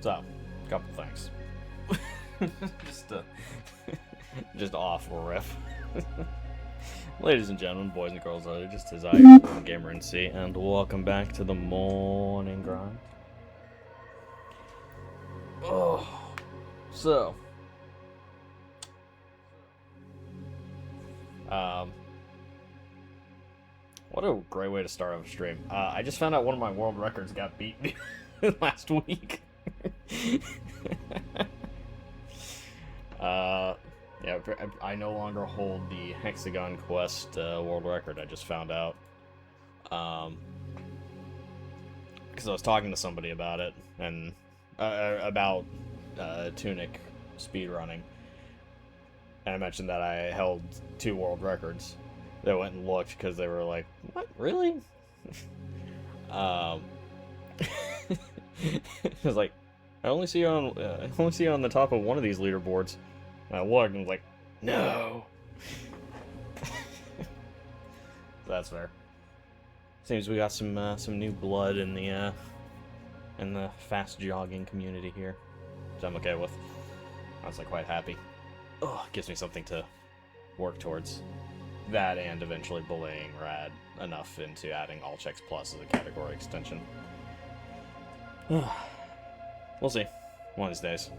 So, couple things. just awful riff. Ladies and gentlemen, boys and girls, just as I am Gamer and C, and welcome back to the morning grind. Oh, so, what a great way to start off a stream. I just found out one of my world records got beat last week. Yeah, I no longer hold the Hexagon Quest world record. I just found out because I was talking to somebody about it and about Tunic speedrunning, and I mentioned that I held 2 world records. They went and looked because they were like, "What, really?" I was like, I only see you on the top of one of these leaderboards. And I looked and was like, no. That's fair. Seems we got some new blood in the fast jogging community here, which I'm okay with. Honestly, quite happy. Oh, it gives me something to work towards. That and eventually bullying Rad enough into adding All Checks Plus as a category extension. We'll see. One of these days.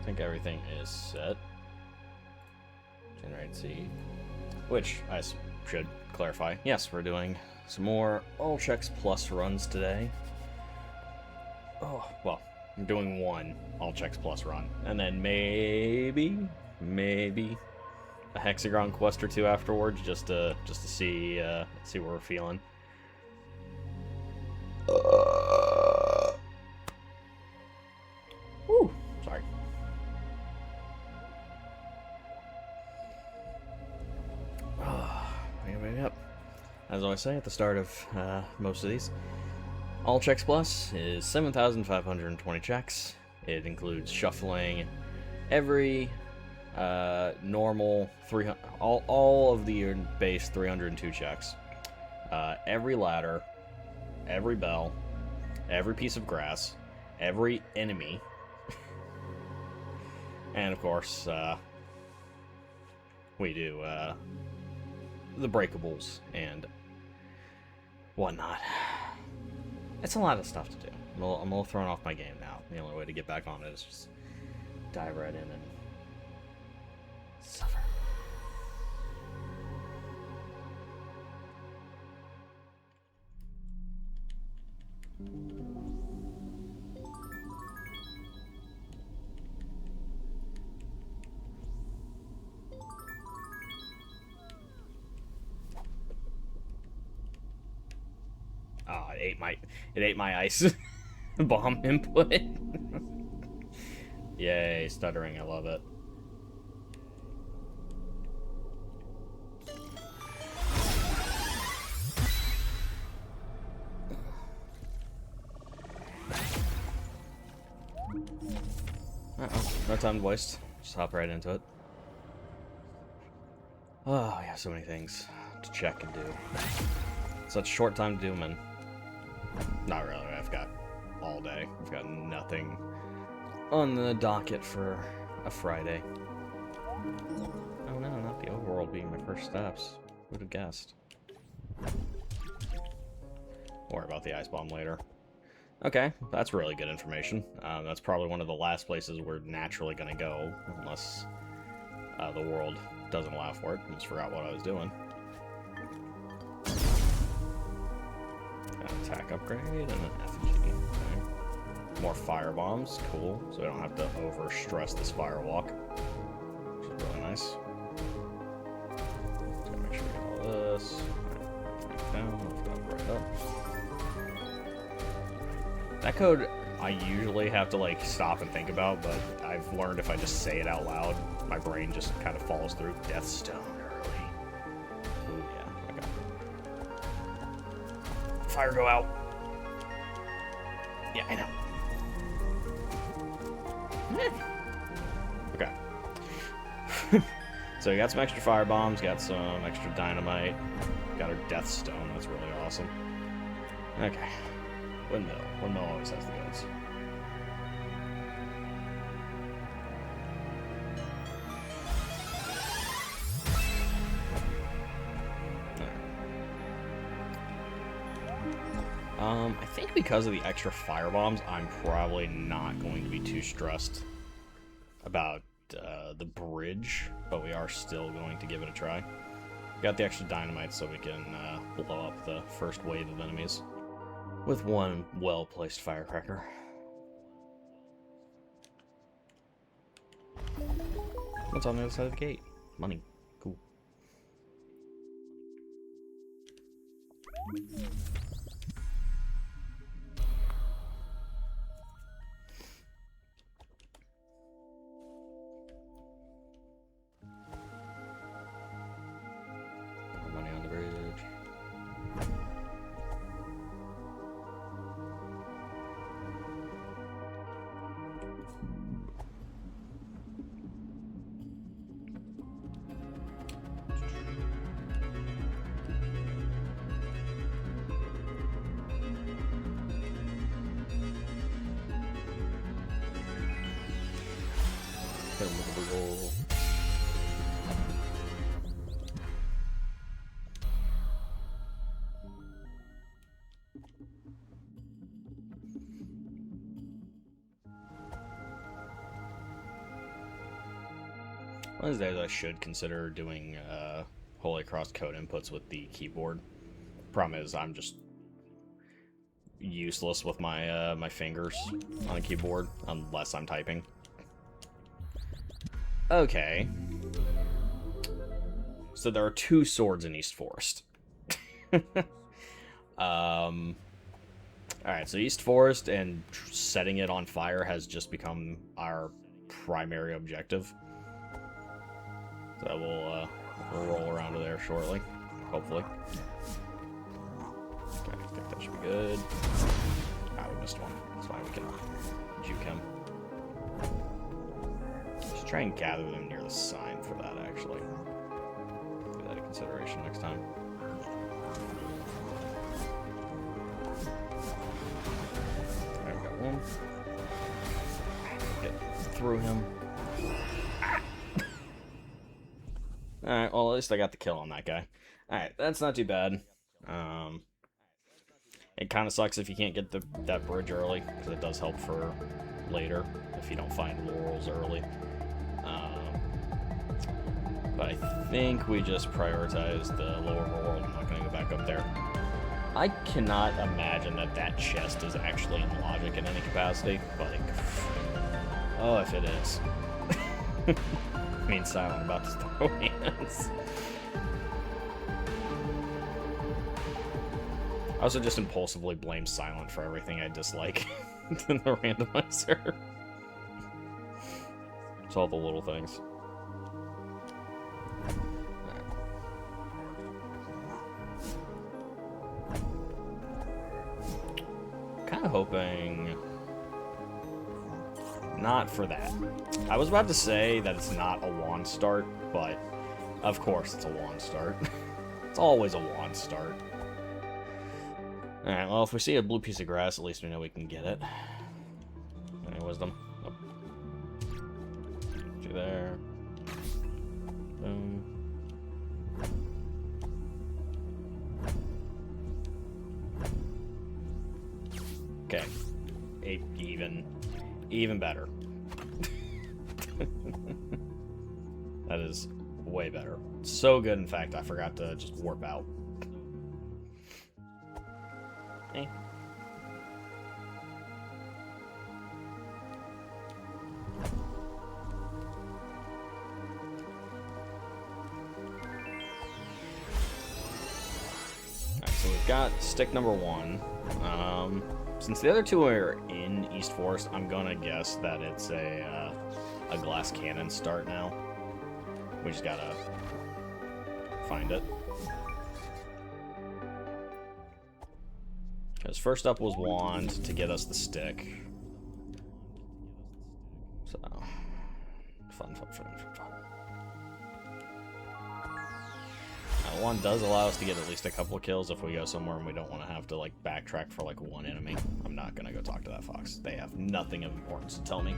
I think everything is set. Generate seed. Which, I should clarify, yes, we're doing some more All Checks Plus runs today. Oh, well, I'm doing one All Checks Plus run. And then maybe a Hexagon Quest or 2 afterwards, just to see what we're feeling. Woo, sorry. Yep. As I always say at the start of most of these, All Checks Plus is 7,520 checks. It includes shuffling every normal 300, all of the base 302 checks, every ladder, every bell, every piece of grass, every enemy, and of course we do the breakables and whatnot. It's a lot of stuff to do. I'm a little thrown off my game now. The only way to get back on it is just dive right in and suffer. Oh, it ate my ice bomb input. Yay, stuttering, I love it. Uh-oh, no time to waste. Just hop right into it. Oh, yeah, so many things to check and do. Such a short time to do them in. Not really, I've got all day. I've got nothing on the docket for a Friday. Oh no, not the overworld being my first steps. Who'd have guessed? Worry about the ice bomb later. Okay, that's really good information. That's probably one of the last places we're naturally gonna go, unless the world doesn't allow for it. I just forgot what I was doing. Attack upgrade and an effigy. Okay. More fire bombs, cool. So we don't have to over stress this firewalk, which is really nice. Just gotta make sure we get all this. Right, down, let's go right up. That code I usually have to like stop and think about, but I've learned if I just say it out loud, my brain just kind of follows through. Deathstone early. Ooh, yeah, okay. Fire go out. Yeah, I know. Okay. So we got some extra fire bombs, got some extra dynamite, got our death stone. That's really awesome. Okay. Windmill. Windmill always has the goods. I think because of the extra fire bombs, I'm probably not going to be too stressed about the bridge, but we are still going to give it a try. Got the extra dynamite so we can blow up the first wave of enemies with one well-placed firecracker. What's on the other side of the gate? Money. Cool. Money on the bridge. One of these days I should consider doing Holy Cross code inputs with the keyboard. Problem is I'm just useless with my my fingers on a keyboard unless I'm typing. Okay. So there are two swords in East Forest. Alright, so East Forest and setting it on fire has just become our primary objective. So we'll roll around to there shortly, hopefully. Okay, I think that should be good. Ah, we missed one. That's fine, we can juke him. Just try and gather them near the sign for that, actually. Give that a consideration next time. Alright, we got one. Get through him. Alright, well, at least I got the kill on that guy. Alright, that's not too bad. It kind of sucks if you can't get that bridge early, because it does help for later, if you don't find laurels early. But I think we just prioritize the lower world. I'm not going to go back up there. I cannot imagine that that chest is actually in logic in any capacity, but... oh, if it is. I mean, Silent about to throw hands. I also just impulsively blame Silent for everything I dislike in the randomizer. It's all the little things. Kind of hoping... not for that. I was about to say that it's not a wand start, but of course it's a wand start. It's always a wand start. Alright, well, if we see a blue piece of grass, at least we know we can get it. Any wisdom? Oh. Get you there. Boom. Okay. Even better. That is way better. So good, in fact, I forgot to just warp out. Eh. Alright, so we've got stick number 1. Since the other two are in East Forest, I'm gonna guess that it's a glass cannon start now. We just gotta find it. Because first up was wand to get us the stick. So, fun. one does allow us to get at least a couple of kills if we go somewhere and we don't want to have to, like, backtrack for, like, one enemy. I'm not gonna go talk to that fox. They have nothing of importance to tell me.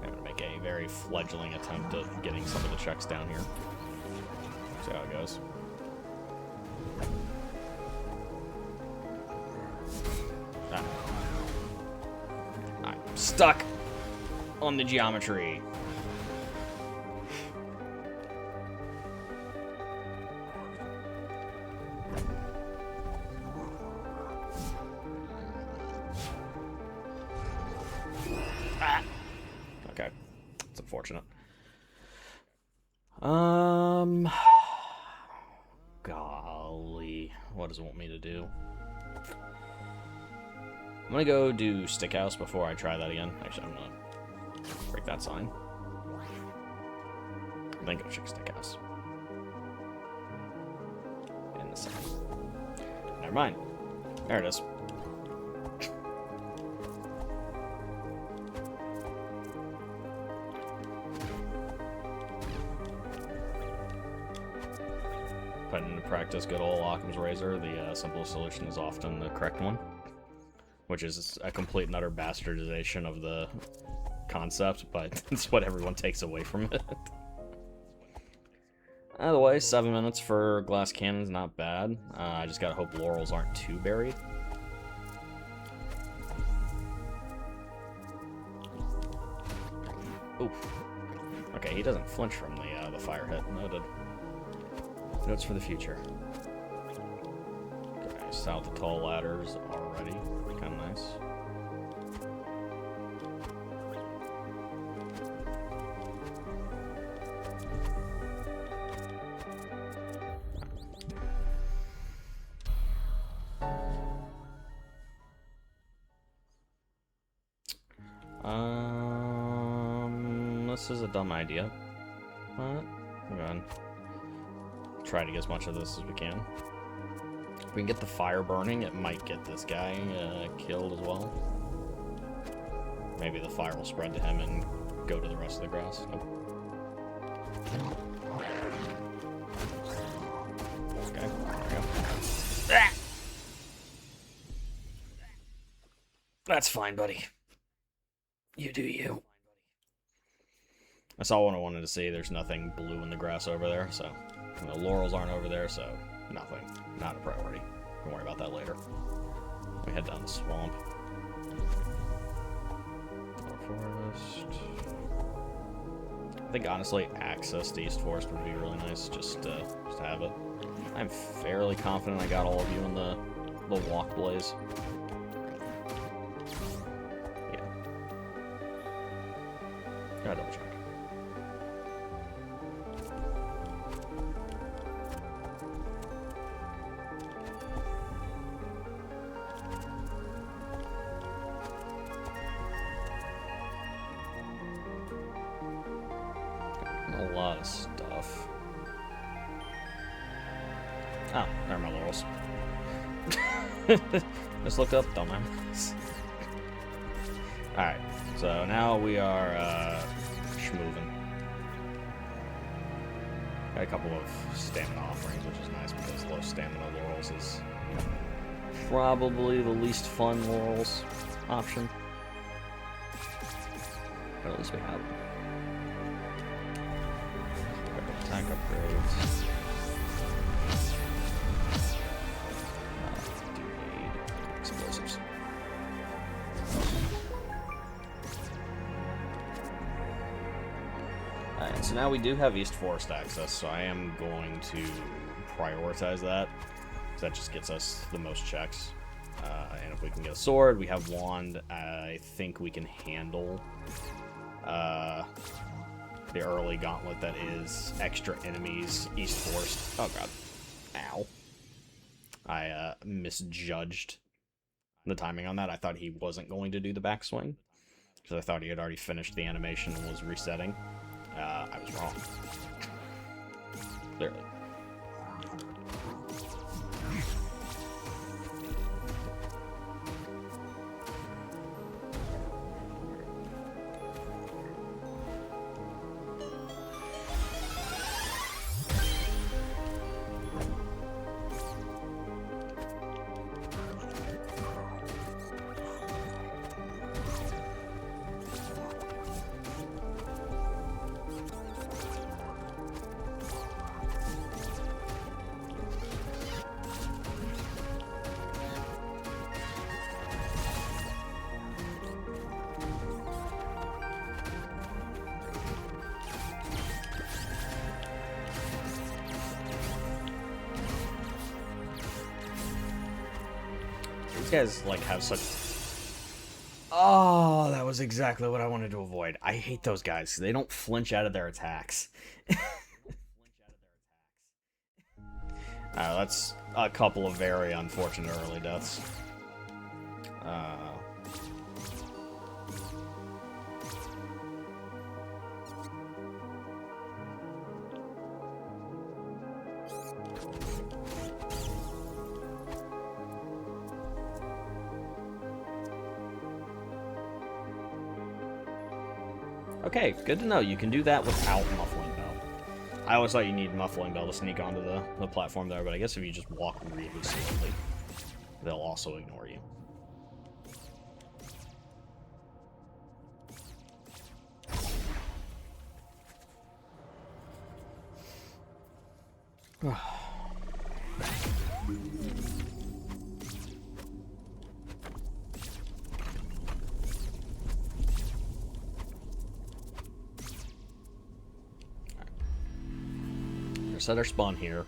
I'm gonna make a very fledgling attempt at getting some of the checks down here. See how it goes. I'm stuck on the geometry. Okay, it's unfortunate. Golly, what does it want me to do? I'm gonna go do Stickhouse before I try that again. Actually, I'm gonna break that sign. Then go check Stickhouse. And the sign. Never mind. There it is. Put into practice good old Occam's razor. The simplest solution is often the correct one. Which is a complete and utter bastardization of the concept, but it's what everyone takes away from it. Either way, 7 minutes for glass cannon's not bad. I just gotta hope laurels aren't too buried. Oof. Okay, he doesn't flinch from the fire hit. Noted. Notes for the future. Okay, south of tall ladders already. Kind of nice. This is a dumb idea, but I'm going to try to get as much of this as we can. If we can get the fire burning, it might get this guy killed as well. Maybe the fire will spread to him and go to the rest of the grass. Nope. Okay, there we go. Ah! That's fine, buddy. You do you. I saw what I wanted to see. There's nothing blue in the grass over there, so the laurels aren't over there, so nothing. Not a priority. Don't worry about that later. We head down the swamp. Forest. I think honestly, access to East Forest would be really nice, just to have it. I'm fairly confident I got all of you in the walk blaze. Yeah. Gotta double check. A lot of stuff. Oh, there are my laurels. Just looked up, don't mind. Alright, so now we are schmoovin'. Got a couple of stamina offerings, which is nice because low stamina laurels is probably the least fun laurels option. But at least we have them. Attack upgrades. Do need explosives. Alright, so now we do have East Forest access, so I am going to prioritize that. That just gets us the most checks. And if we can get a sword, we have wand. I think we can handle the early gauntlet that is extra enemies, East Forest. Oh god. Ow. I misjudged the timing on that. I thought he wasn't going to do the backswing, because I thought he had already finished the animation and was resetting. I was wrong. Clearly. guys, like, have such... Oh, that was exactly what I wanted to avoid. I hate those guys. They don't flinch out of their attacks. That's a couple of very unfortunate early deaths. Okay, good to know. You can do that without Muffling Bell. I always thought you need Muffling Bell to sneak onto the platform there, but I guess if you just walk really slowly, they'll also ignore you. Set our spawn here,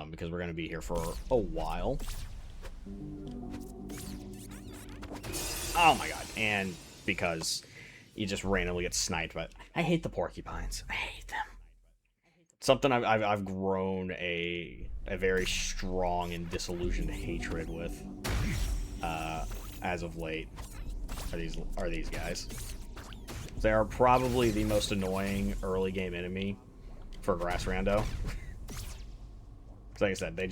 because we're going to be here for a while. Oh my god, and because you just randomly get sniped, but I hate the porcupines. I hate them. Something I've grown a very strong and disillusioned hatred with, as of late, are these guys. They are probably the most annoying early game enemy for grass rando. Like I said, they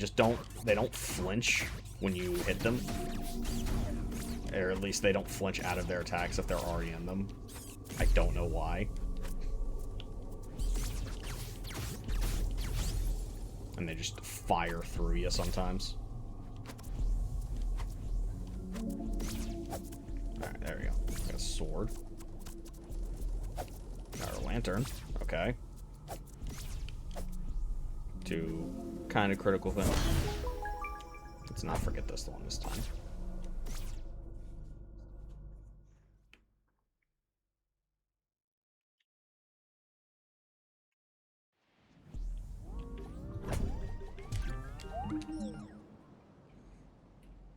don't flinch when you hit them, or at least they don't flinch out of their attacks if they're already in them. I don't know why. And they just fire through you sometimes. Alright, there we go. Got a sword. Got our lantern. Okay. Two kind of critical things. Let's not forget this one this time.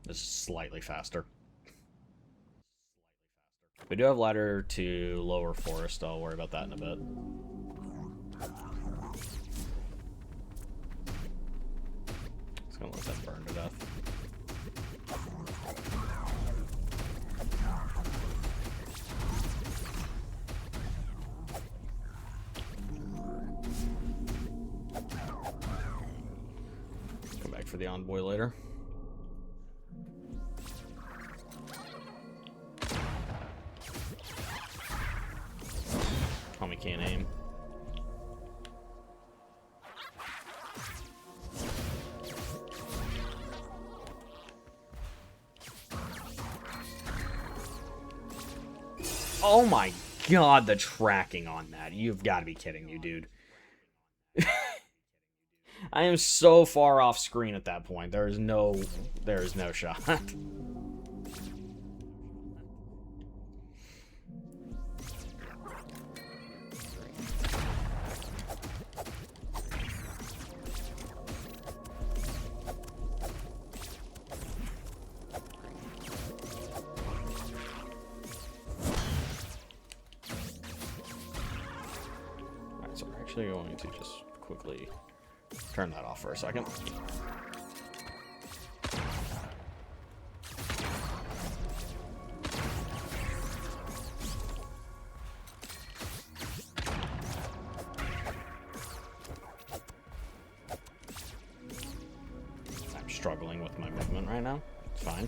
This is slightly faster. We do have ladder to lower forest. I'll worry about that in a bit. Gonna let that burn to death. Come back for the envoy later. Homie can't aim. Oh my god, the tracking on that. You've got to be kidding me, dude. I am so far off screen at that point. There is no shot. Actually going to just quickly turn that off for a second. I'm struggling with my movement right now. It's fine.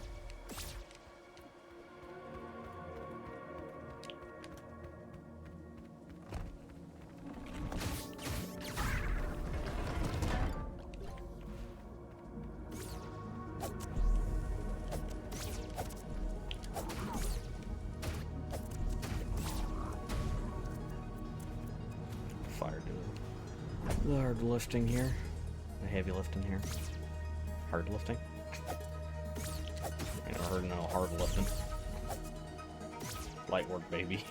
The hard lifting here. The heavy lifting here. Hard lifting. I never heard no hard lifting. Light work, baby.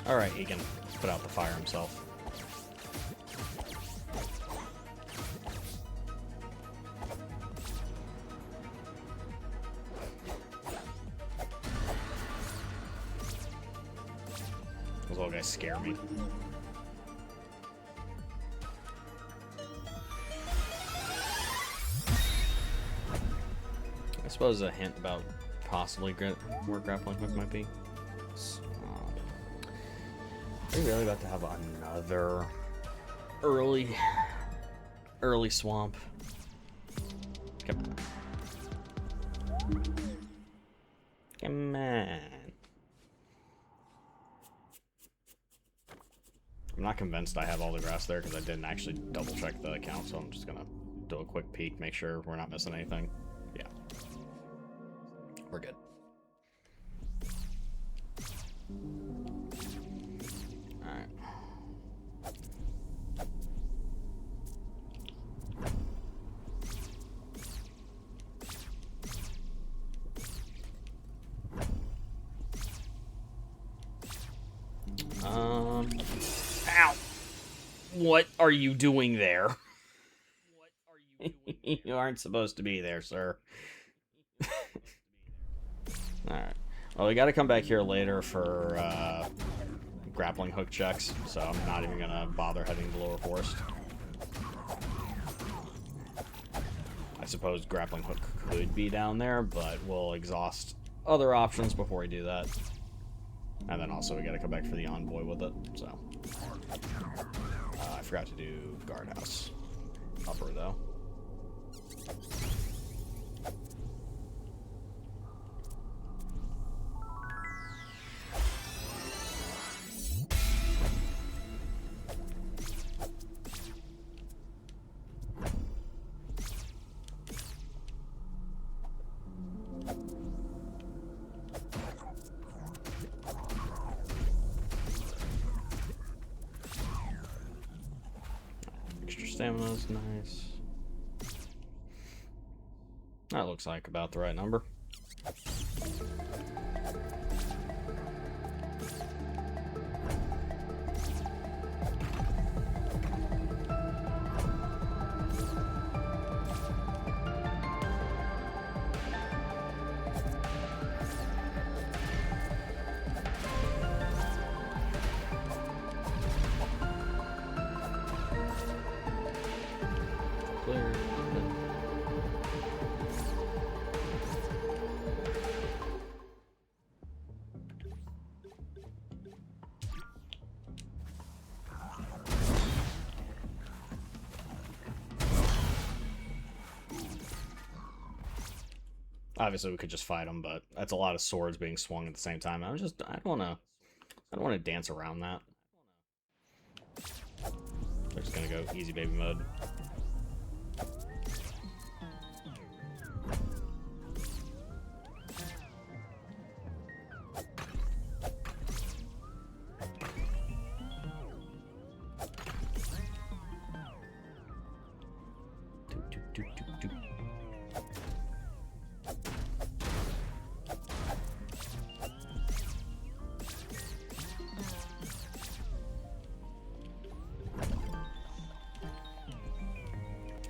Alright, he can put out the fire himself. Those little guys scare me. I suppose a hint about possibly where grappling hook might be. Are we really about to have another early swamp? Come on. Come on. I'm not convinced I have all the grass there because I didn't actually double check the account, so I'm just gonna do a quick peek, make sure we're not missing anything. Yeah. We're good. Alright. Ow! What are you doing there? You aren't supposed to be there, sir. Alright. Well, we gotta come back here later for grappling hook checks, so I'm not even gonna bother heading to Lower Forest. I suppose grappling hook could be down there, but we'll exhaust other options before we do that. And then also we gotta come back for the envoy with it, so. I forgot to do guardhouse. Upper, though. Stamina's nice. That looks like about the right number. Obviously, we could just fight them, but that's a lot of swords being swung at the same time. I don't want to dance around that. They're just gonna go easy baby mode.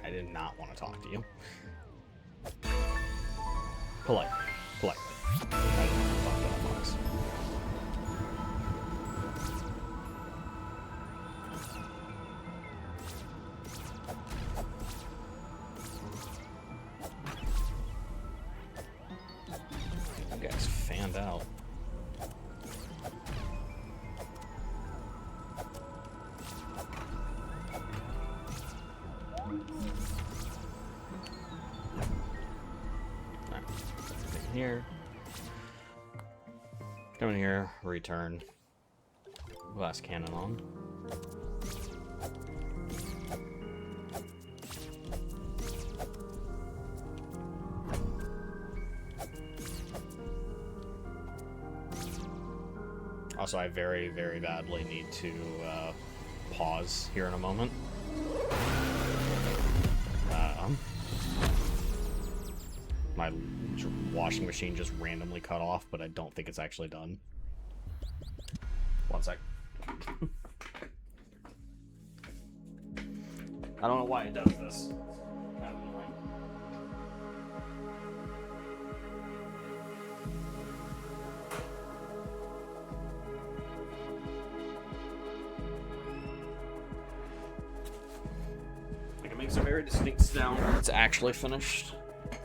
I did not want to talk to you. Polite. Polite. I didn't want to talk to that box. You guys fanned out. Here. Come in here, return. Glass cannon on. Also, I very, very badly need to pause here in a moment. My washing machine just randomly cut off, but I don't think it's actually done. One sec. I don't know why it does this. Kind of annoying. Like, it makes a very distinct sound when it's actually finished.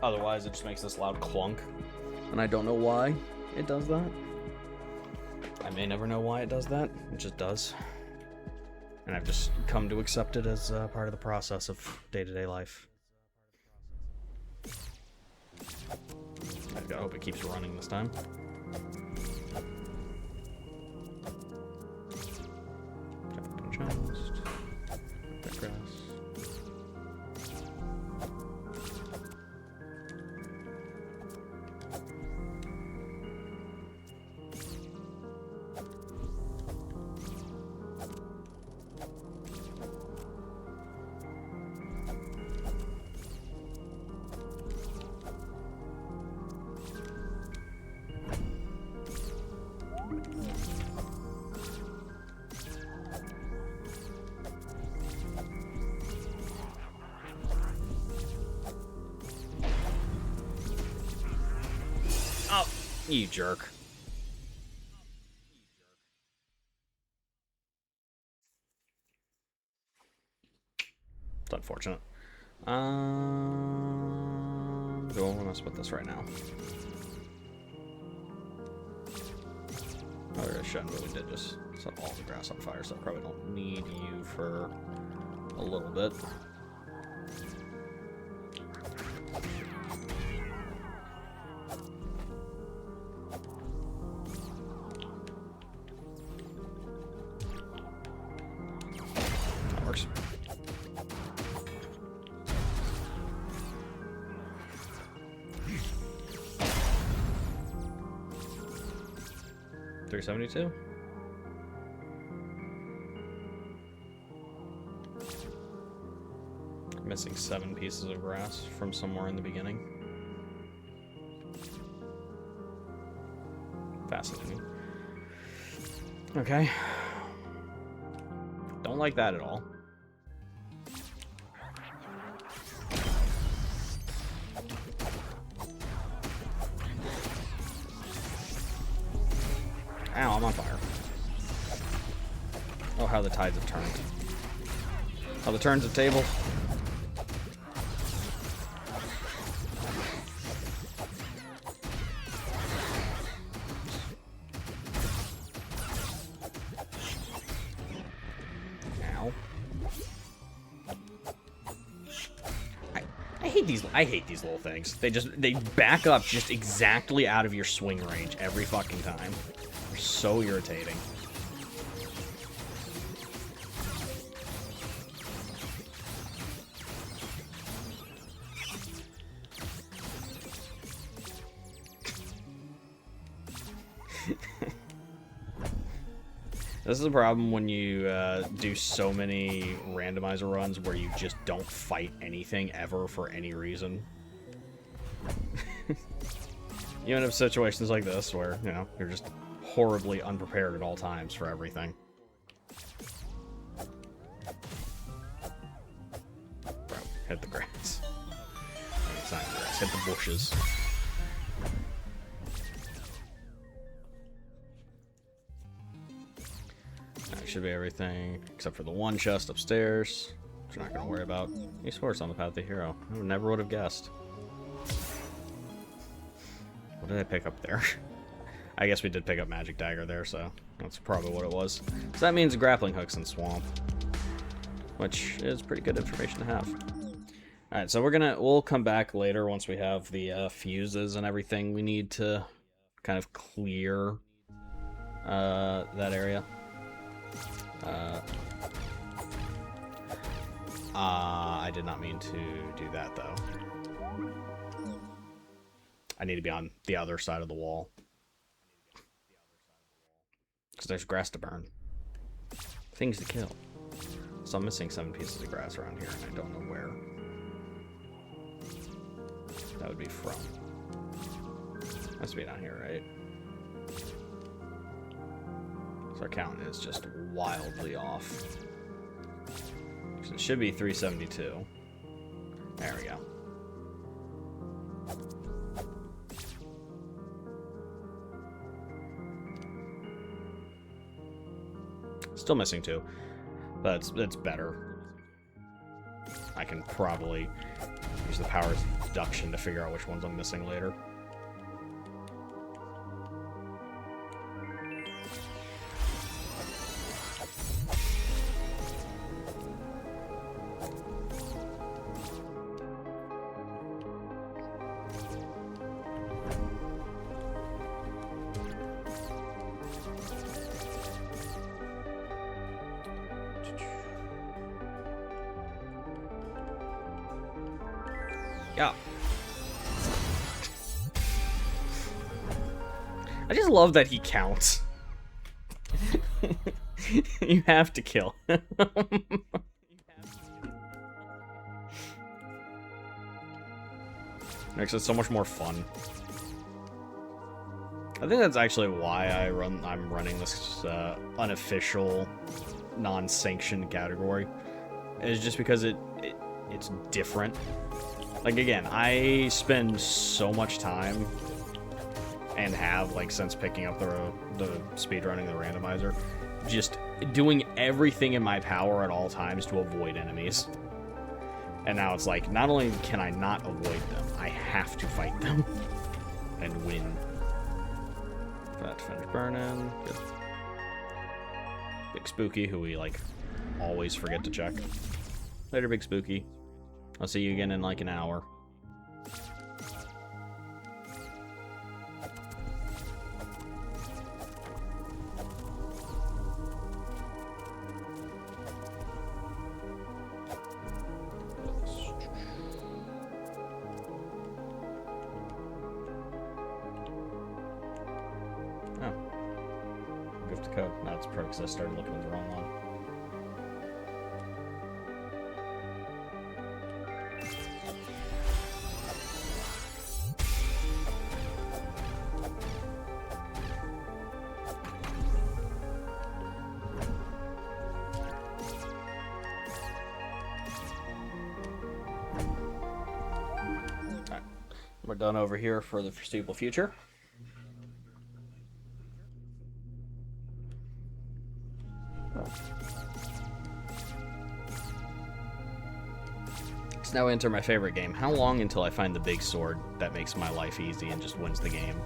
Otherwise, it just makes this loud clunk. And I don't know why it does that. I may never know why it does that. It just does. And I've just come to accept it as part of the process of day-to-day life. I hope it keeps running this time. Jump and chest. That grass. Oh, you jerk. It's unfortunate. Do I want to split this right now? Oh, I shouldn't, but we did just set all the grass on fire, so I probably don't need you for a little bit. That works. $372. Missing 7 pieces of grass from somewhere in the beginning. Fascinating. Okay. Don't like that at all. Ow, I'm on fire. Oh, how the tides have turned. How the turns of table. Ow. I hate these little things. They back up just exactly out of your swing range every fucking time. They're so irritating. This is the problem when you do so many randomizer runs where you just don't fight anything ever for any reason. You end up in situations like this where, you know, you're just horribly unprepared at all times for everything. Bro, hit the grass. It's not grass, hit the bushes. That should be everything, except for the one chest upstairs, which we're not going to worry about. He sports on the path to hero. I never would have guessed. What did I pick up there? I guess we did pick up Magic Dagger there, so that's probably what it was. So that means grappling hooks in Swamp, which is pretty good information to have. Alright, so we'll come back later once we have the fuses and everything we need to kind of clear that area. I did not mean to do that, though. I need to be on the other side of the wall. Because there's grass to burn. Things to kill. So I'm missing 7 pieces of grass around here, and I don't know where that would be from. Has to be down here, right? So our count is just wildly off. So it should be 372. There we go. Still missing 2. But it's better. I can probably use the powers of deduction to figure out which ones I'm missing later. Yeah. I just love that he counts. You have to kill him. Makes it so much more fun. I think that's actually why I'm running this unofficial, non-sanctioned category. It's just because it's different. Like, again, I spend so much time, and have, like, since picking up the speedrunning, the randomizer, just doing everything in my power at all times to avoid enemies. And now it's like, not only can I not avoid them, I have to fight them. And win. That finish burning. Good. Big Spooky, who we, like, always forget to check. Later, Big Spooky. I'll see you again in like an hour. Oh. Gift to code. No, it's probably because I started looking at the wrong one. We're done over here for the foreseeable future. Let's now enter my favorite game. How long until I find the big sword that makes my life easy and just wins the game?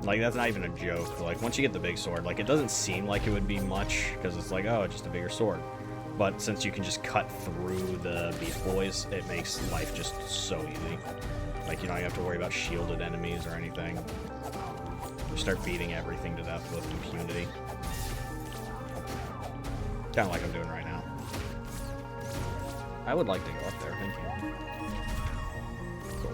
Like, that's not even a joke. Like, once you get the big sword, like, it doesn't seem like it would be much, because it's like, oh, it's just a bigger sword. But since you can just cut through the Beast Boys, it makes life just so easy. Like, you don't have to worry about shielded enemies or anything. You start beating everything to death with impunity. Kind of like I'm doing right now. I would like to go up there, thank you. Cool.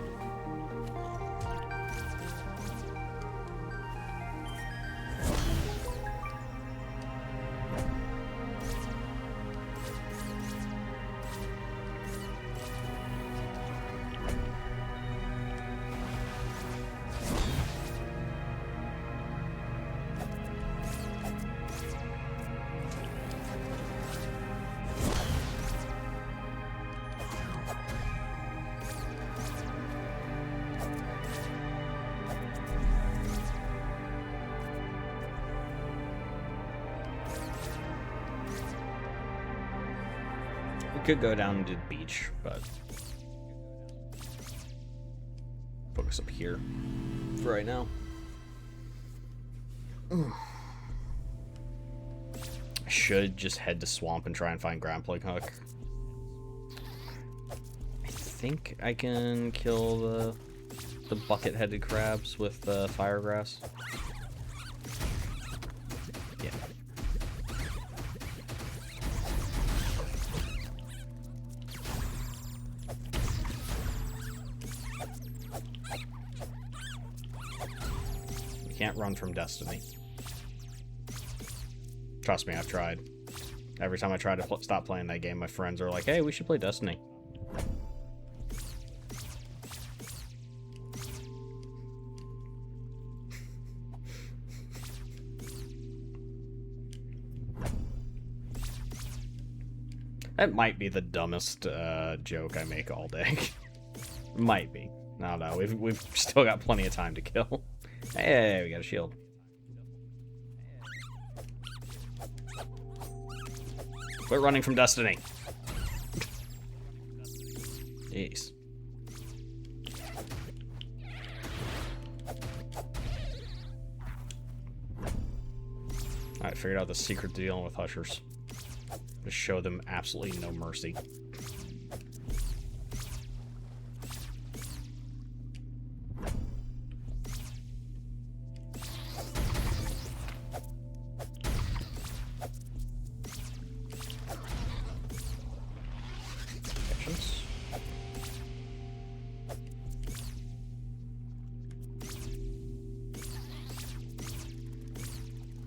We could go down to the beach, but focus up here for right now. I should just head to swamp and try and find grappling hook. I think I can kill the bucket-headed crabs with firegrass. Yeah. Can't run from destiny. Trust me, I've tried. Every time I try to stop playing that game, my friends are like, hey, we should play Destiny. That might be the dumbest joke I make all day. Might be. I don't know. We've still got plenty of time to kill. Hey, we got a shield. Quit running from destiny. Jeez. Alright, figured out the secret to dealing with Hushers. Just show them absolutely no mercy.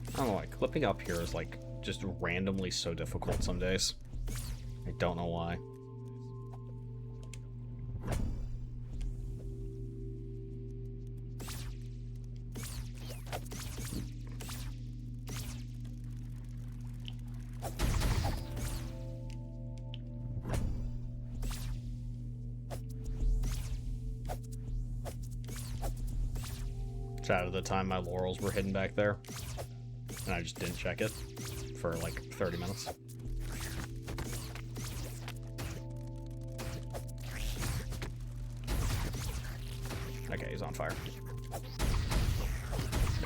I don't know why. Clipping up here is like just randomly so difficult some days. I don't know why. Shout out to the time my laurels were hidden back there. And I just didn't check it for like 30 minutes. Okay, he's on fire.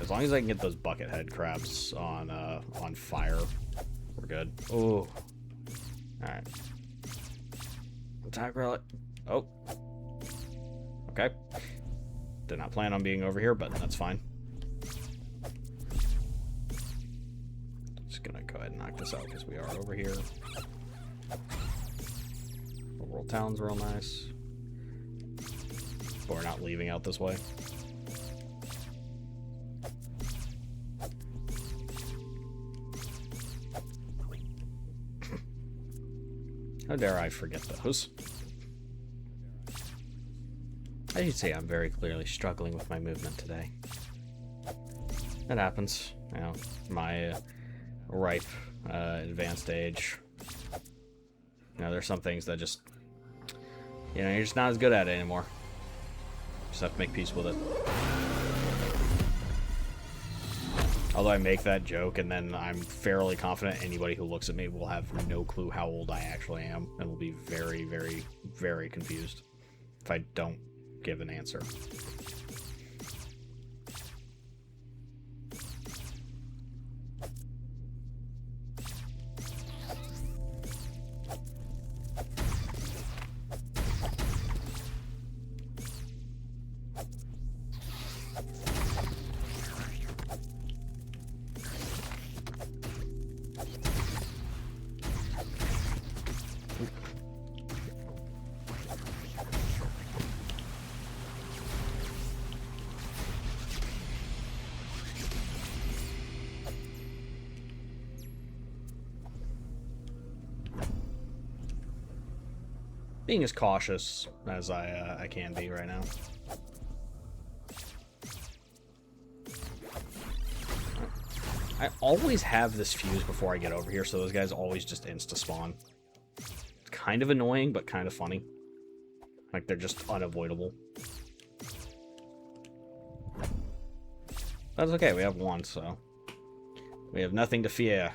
As long as I can get those bucket head crabs on fire, we're good. Oh, all right. Attack relic. Oh, okay. Did not plan on being over here, but that's fine. Gonna go ahead and knock this out because we are over here. The world town's real nice, but we're not leaving out this way. How dare I forget those? As you see, I'm very clearly struggling with my movement today. That happens, you know. My ripe, advanced age. You know, there's some things that just, you know, you're just not as good at it anymore. Just have to make peace with it. Although I make that joke, and then I'm fairly confident anybody who looks at me will have no clue how old I actually am, and will be very, very, very confused if I don't give an answer. Being as cautious as I can be right now. I always have this fuse before I get over here, so those guys always just insta-spawn. It's kind of annoying, but kind of funny. Like, they're just unavoidable. That's okay, we have one, so... we have nothing to fear.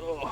Ugh.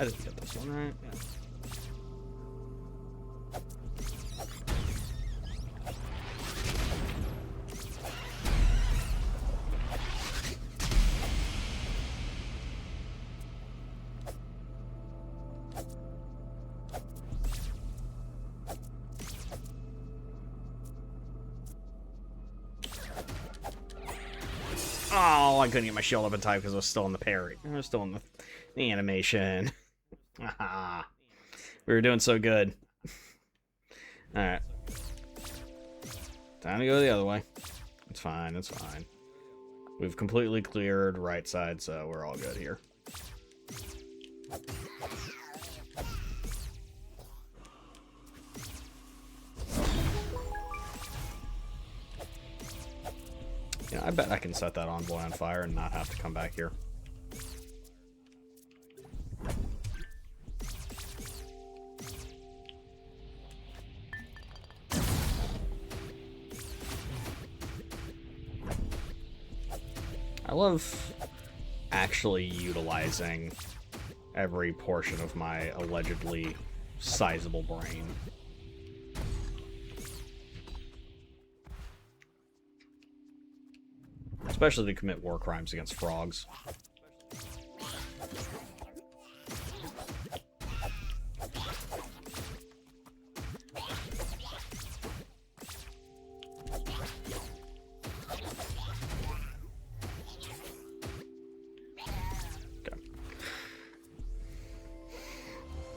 I didn't get this one right. Yeah. Oh, I couldn't get my shield up in time because I was still in the parry. I was still in the animation. We were doing so good. Alright. Time to go the other way. It's fine, it's fine. We've completely cleared right side, so we're all good here. Yeah, I bet I can set that envoy on fire and not have to come back here. I love actually utilizing every portion of my allegedly sizable brain. Especially to commit war crimes against frogs.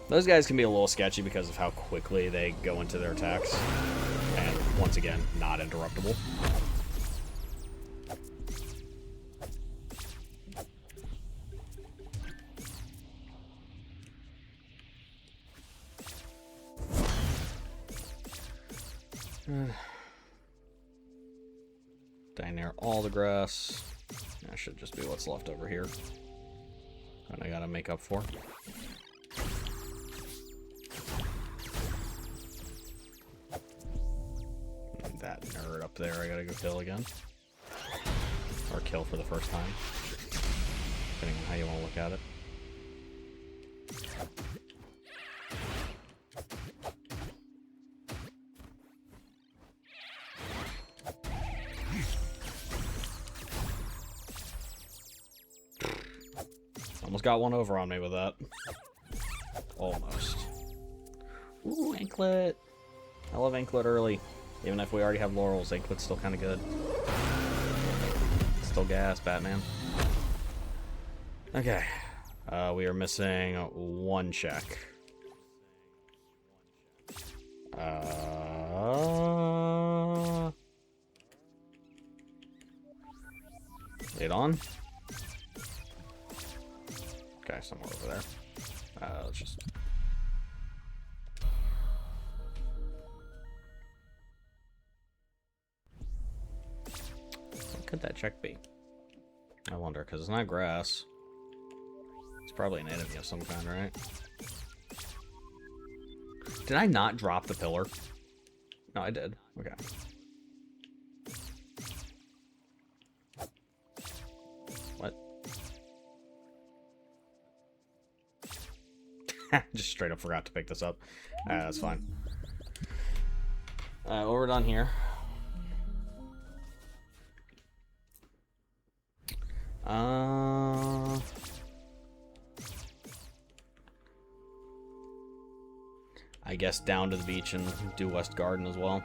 Those guys can be a little sketchy because of how quickly they go into their attacks. And, once again, not interruptible. Down there, all the grass. That should just be what's left over here. And I gotta make up for. That nerd up there I gotta go kill again. Or kill for the first time. Depending on how you want to look at it. Almost got one over on me with that. Almost. Ooh, Anklet. I love Anklet early. Even if we already have Laurels, Anklet's still kind of good. Still gas, Batman. Okay. We are missing one check. Lead on. Okay, somewhere over there. Let's just... What could that check be? I wonder, because it's not grass. It's probably an enemy of some kind, right? Did I not drop the pillar? No, I did. Okay. What? Just straight up forgot to pick this up. That's fine. Well, we're done here. I guess down to the beach and do West Garden as well.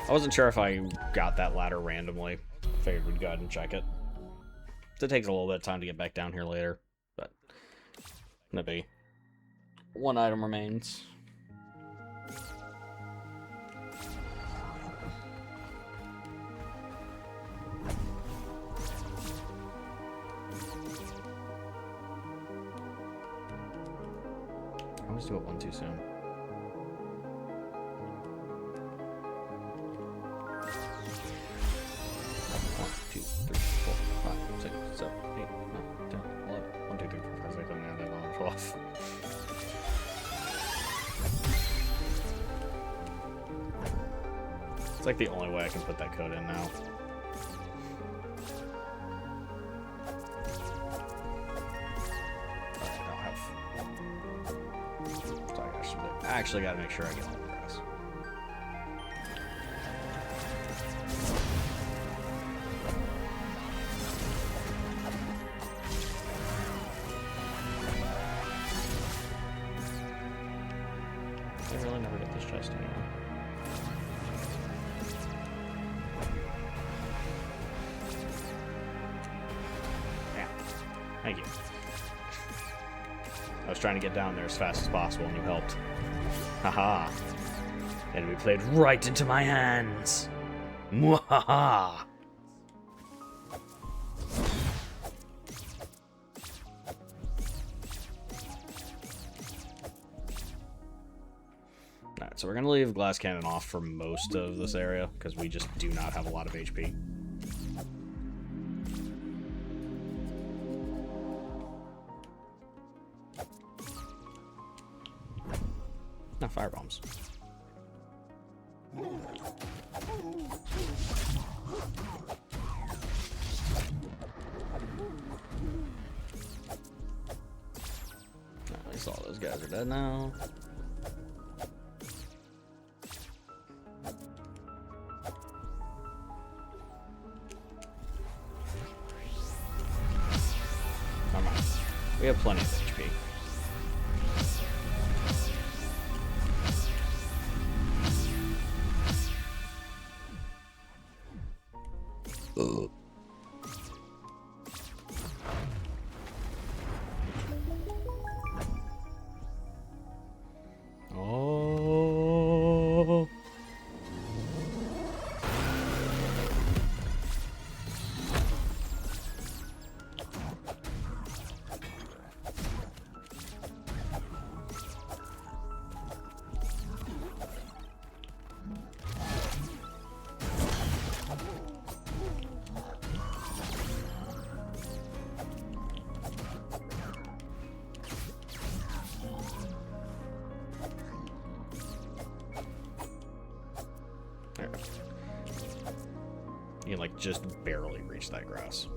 I wasn't sure if I got that ladder randomly. Figured we'd go ahead and check it. It takes a little bit of time to get back down here later, but maybe one item remains. always do it one too soon. One, two, three, four, five, six, seven, 8, 9, 10, 11. 1, 2, 3, 4, 5, 6, 7, 8, 9, 10, 11, 12. It's like the only way I can put that code in now. I actually got to make sure I get all the grass. I really never get this chest anymore. Yeah. Thank you. I was trying to get down there as fast as possible and you helped. Haha. Enemy played right into my hands. Mwahaha. Alright, so we're gonna leave Glass Cannon off for most of this area, because we just do not have a lot of HP. No, firebombs. At least all those guys are dead now. Come on. We have plenty of HP. Oh. There. You can, like, just barely reach that grass.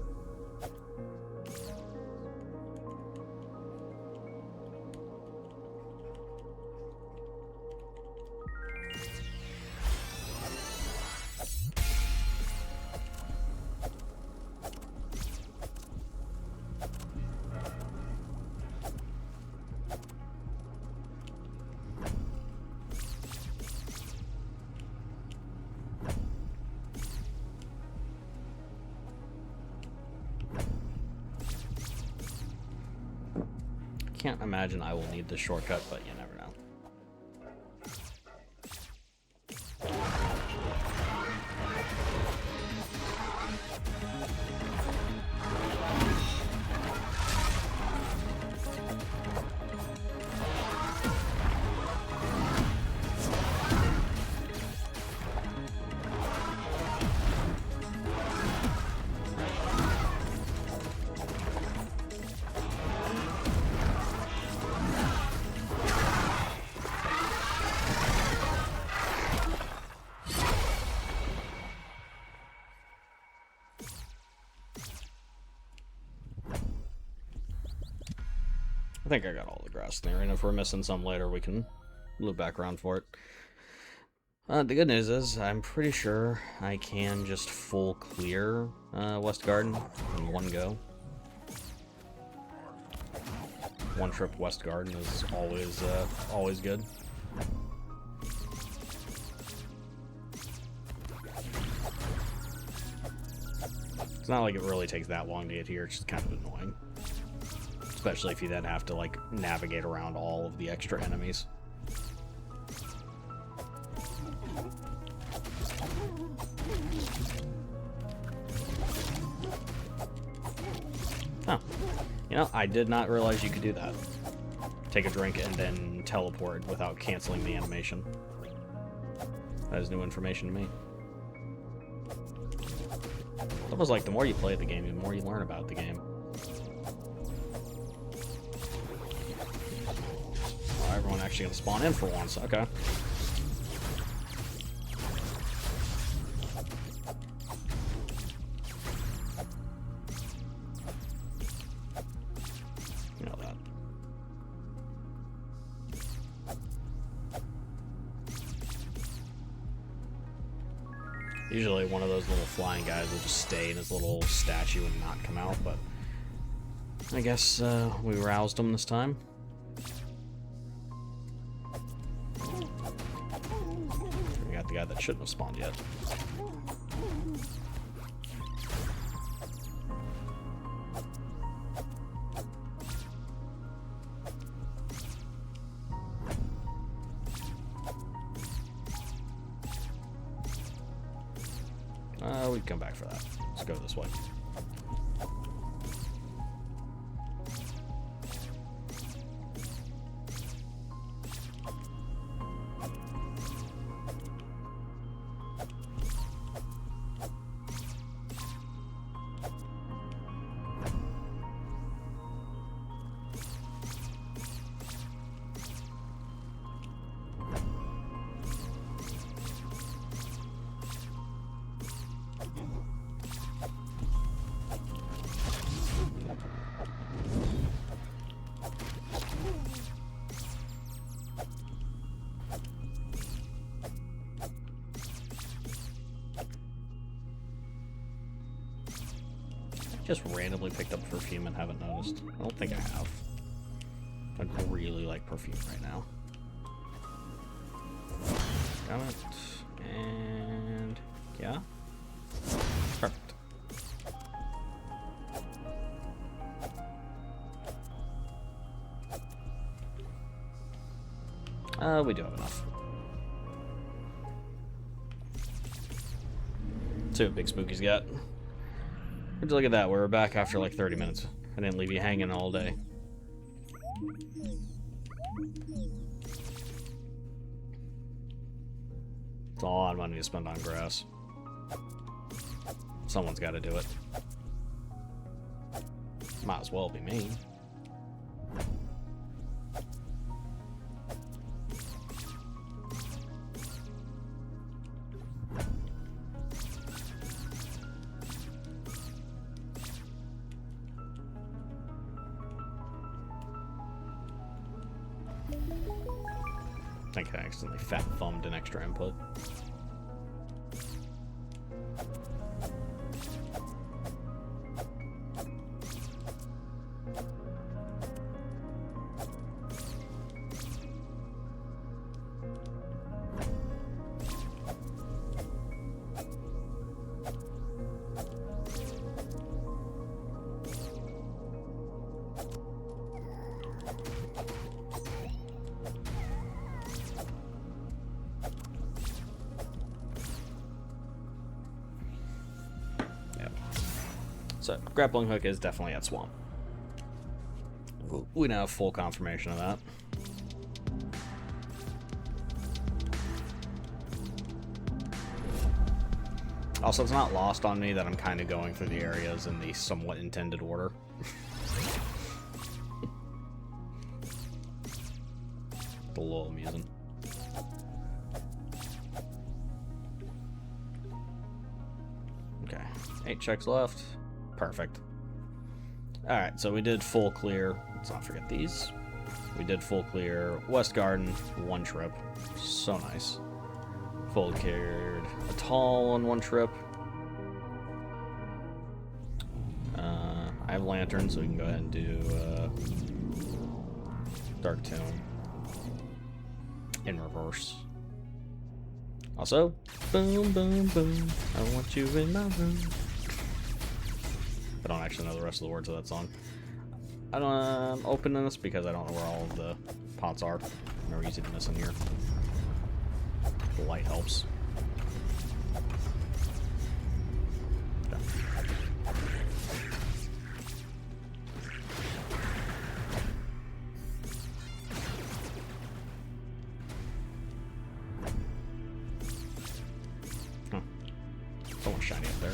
Can't imagine I will need this shortcut, but you never know. I think I got all the grass there, and if we're missing some later, we can loop back around for it. The good news is, I'm pretty sure I can just full clear West Garden in one go. One trip West Garden is always good. It's not like it really takes that long to get here, it's just kind of annoying. Especially if you then have to, like, navigate around all of the extra enemies. Oh. You know, I did not realize you could do that. take a drink, and then teleport without canceling the animation. That is new information to me. It's almost like the more you play the game, the more you learn about the game. Oh, everyone actually gonna spawn in for once. Okay. You know that. Usually one of those little flying guys will just stay in his little statue and not come out, but I guess we roused him this time. We got the guy that shouldn't have spawned yet. We can come back for that. Let's go this way. Just randomly picked up perfume and haven't noticed. I don't think I have. I'd really like perfume right now. Got it. And yeah. Perfect. We do have enough. See what Big Spooky's got. Look at that, we're back after like 30 minutes. I didn't leave you hanging all day. It's a lot of money to spend on grass. Someone's got to do it. Might as well be me. I think I accidentally fat thumbed an extra input. So, grappling hook is definitely at swamp. We now have full confirmation of that. Also, it's not lost on me that I'm kind of going through the areas in the somewhat intended order. It's a little amusing. Okay, 8 checks left. Perfect. Alright, so we did full clear. Let's not forget these. We did full clear West Garden, 1 trip. So nice. Full cleared Atoll on 1 trip. I have Lantern, so we can go ahead and do Dark Tomb in reverse. Also, boom, boom, boom, I want you in my room. I don't actually know the rest of the words of that song. I don't, I'm opening this because I don't know where all of the pots are. They're easy to miss in here. The light helps. Okay. Someone shiny up there.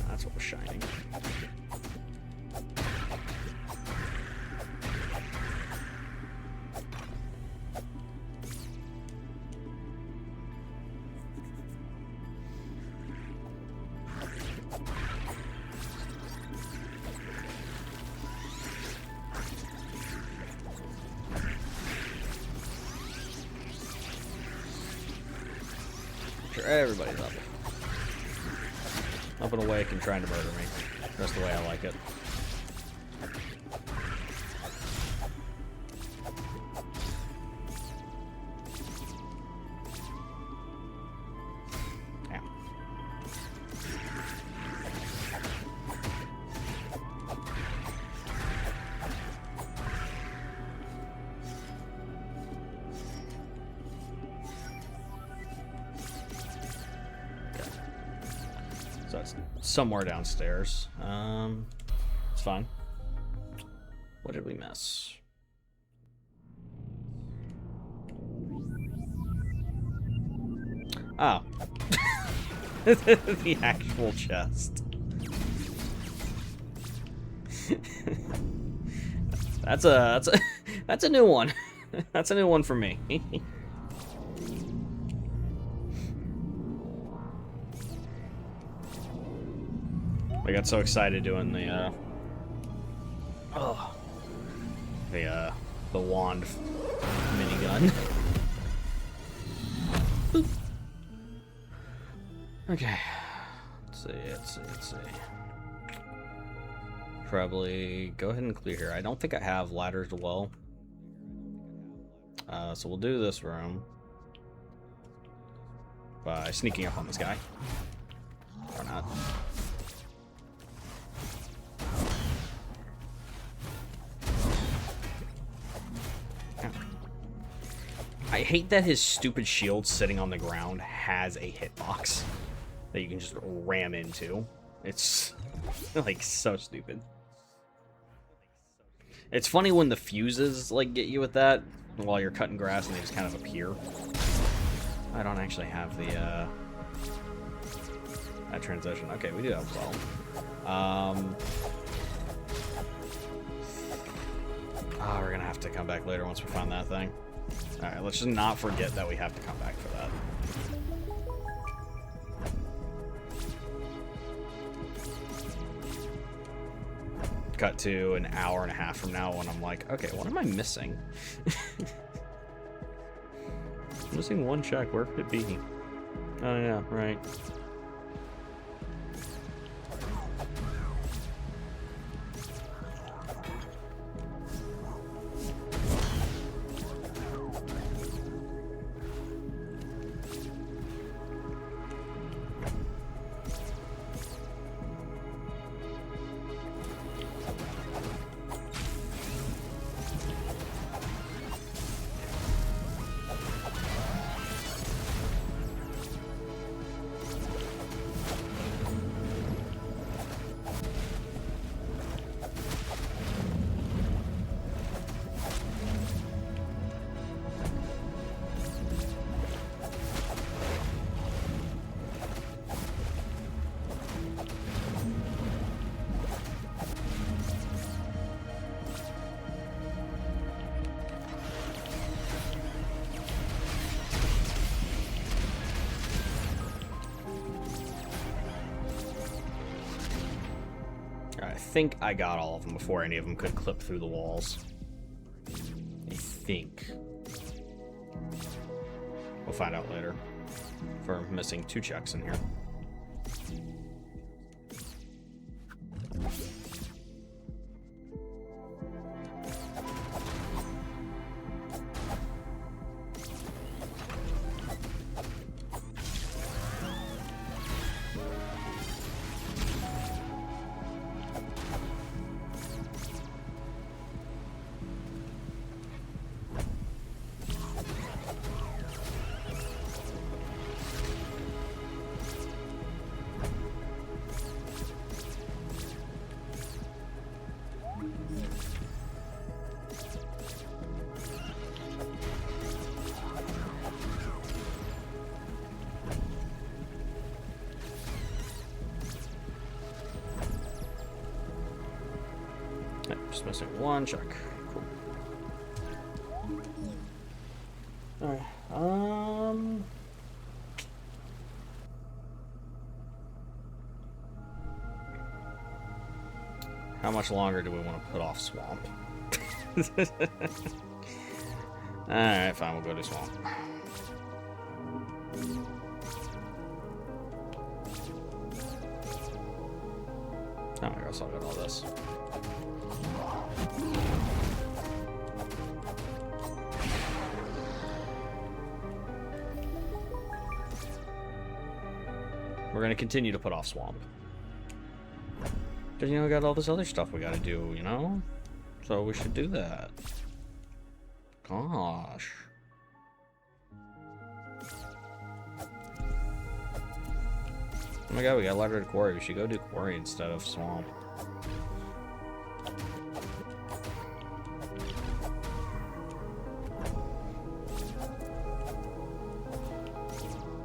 That's what was shining. Sure, everybody's up. Up and awake and trying to murder me. That's the way I like it. Ow. So it's somewhere downstairs. It's fine. What did we miss? Oh. The actual chest. That's a new one. That's a new one for me. I got so excited doing the wand minigun. Boop. Okay. Let's see. Probably go ahead and clear here. I don't think I have ladders well. So we'll do this room by sneaking up on this guy. Or not. I hate that his stupid shield sitting on the ground has a hitbox that you can just ram into. It's like so stupid. It's funny when the fuses like get you with that while you're cutting grass and they just kind of appear. I don't actually have the that transition. Okay, we do have well. We're gonna have to come back later once we find that thing. Alright, let's just not forget that we have to come back for that. Cut to an hour and a half from now when I'm like, okay, what am I missing? Missing one check, where could it be? Oh yeah, right. I think I got all of them before any of them could clip through the walls. I think. We'll find out later. For missing 2 checks in here. Just missing one check. Cool. Alright, how much longer do we want to put off swamp? Alright, fine, we'll go to swamp. Oh, I guess I'll get all this. We're gonna continue to put off swamp. Because, you know, we got all this other stuff we gotta do, you know? So we should do that. Gosh. Oh my god, we got ladder to quarry. We should go do quarry instead of swamp.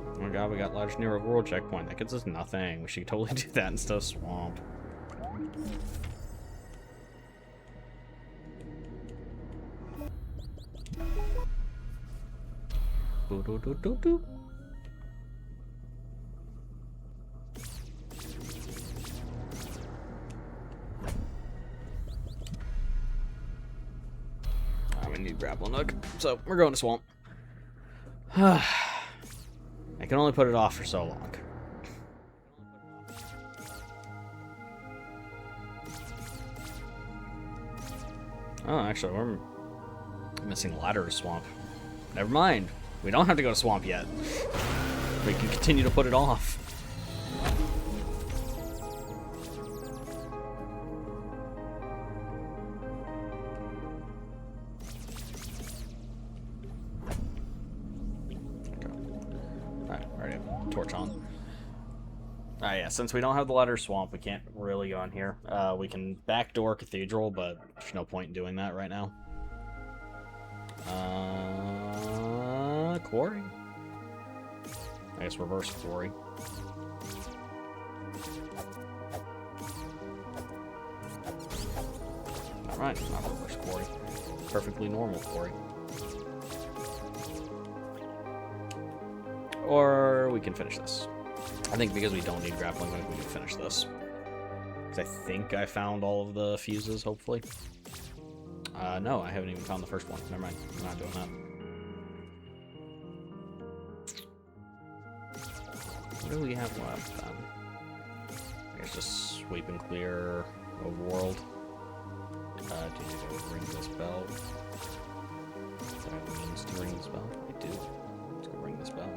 Oh my god, we got ladder near a world checkpoint. That gets us nothing. We should totally do that instead of swamp. Boo-doo-doo-doo-doo. We need grappling hook, so we're going to swamp. I can only put it off for so long. Oh, actually, we're missing ladder to swamp. Never mind. We don't have to go to swamp yet. We can continue to put it off. Alright, already have torch on. Alright, yeah, since we don't have the ladder swamp, we can't really go in here. We can backdoor cathedral, but there's no point in doing that right now. Quarry? I guess reverse quarry. Alright, not reverse quarry. Perfectly normal quarry. Or we can finish this. I think because we don't need grappling hook, we can finish this. Because I think I found all of the fuses, hopefully. No, I haven't even found the first one. Never mind. I'm not doing that. What do we have left, then? I guess just sweep and clear overworld. Do you need to ring this bell? Do I have means to ring this bell? I do. Let's go ring this bell.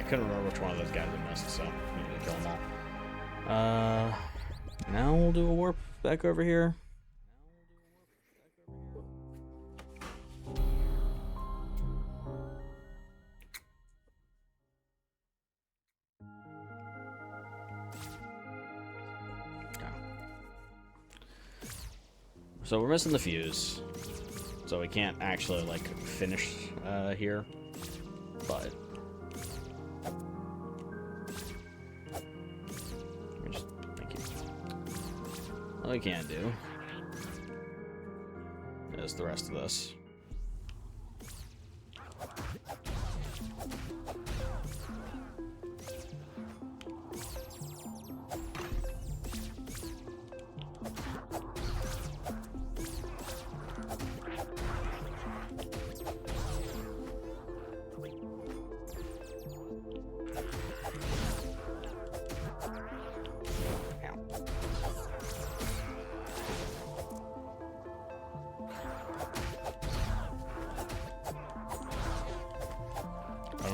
Couldn't remember which one of those guys I missed, so we need to kill them all. Now we'll do a warp back over here. So we're missing the fuse, so we can't actually like finish here, but. All we can do is the rest of this.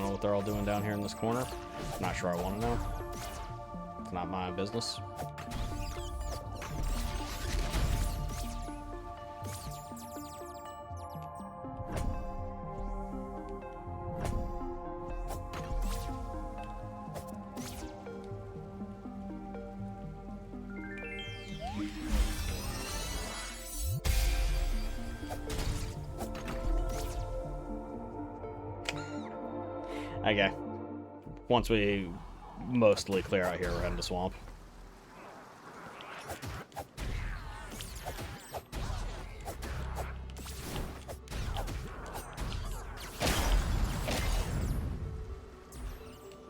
know what they're all doing down here in this corner. Not sure I want to know. It's not my business. Okay. Once we mostly clear out here, we're heading to swamp.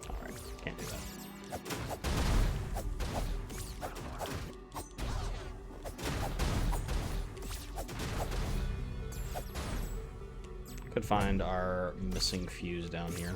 Alright, can't do that. Could find our missing fuse down here.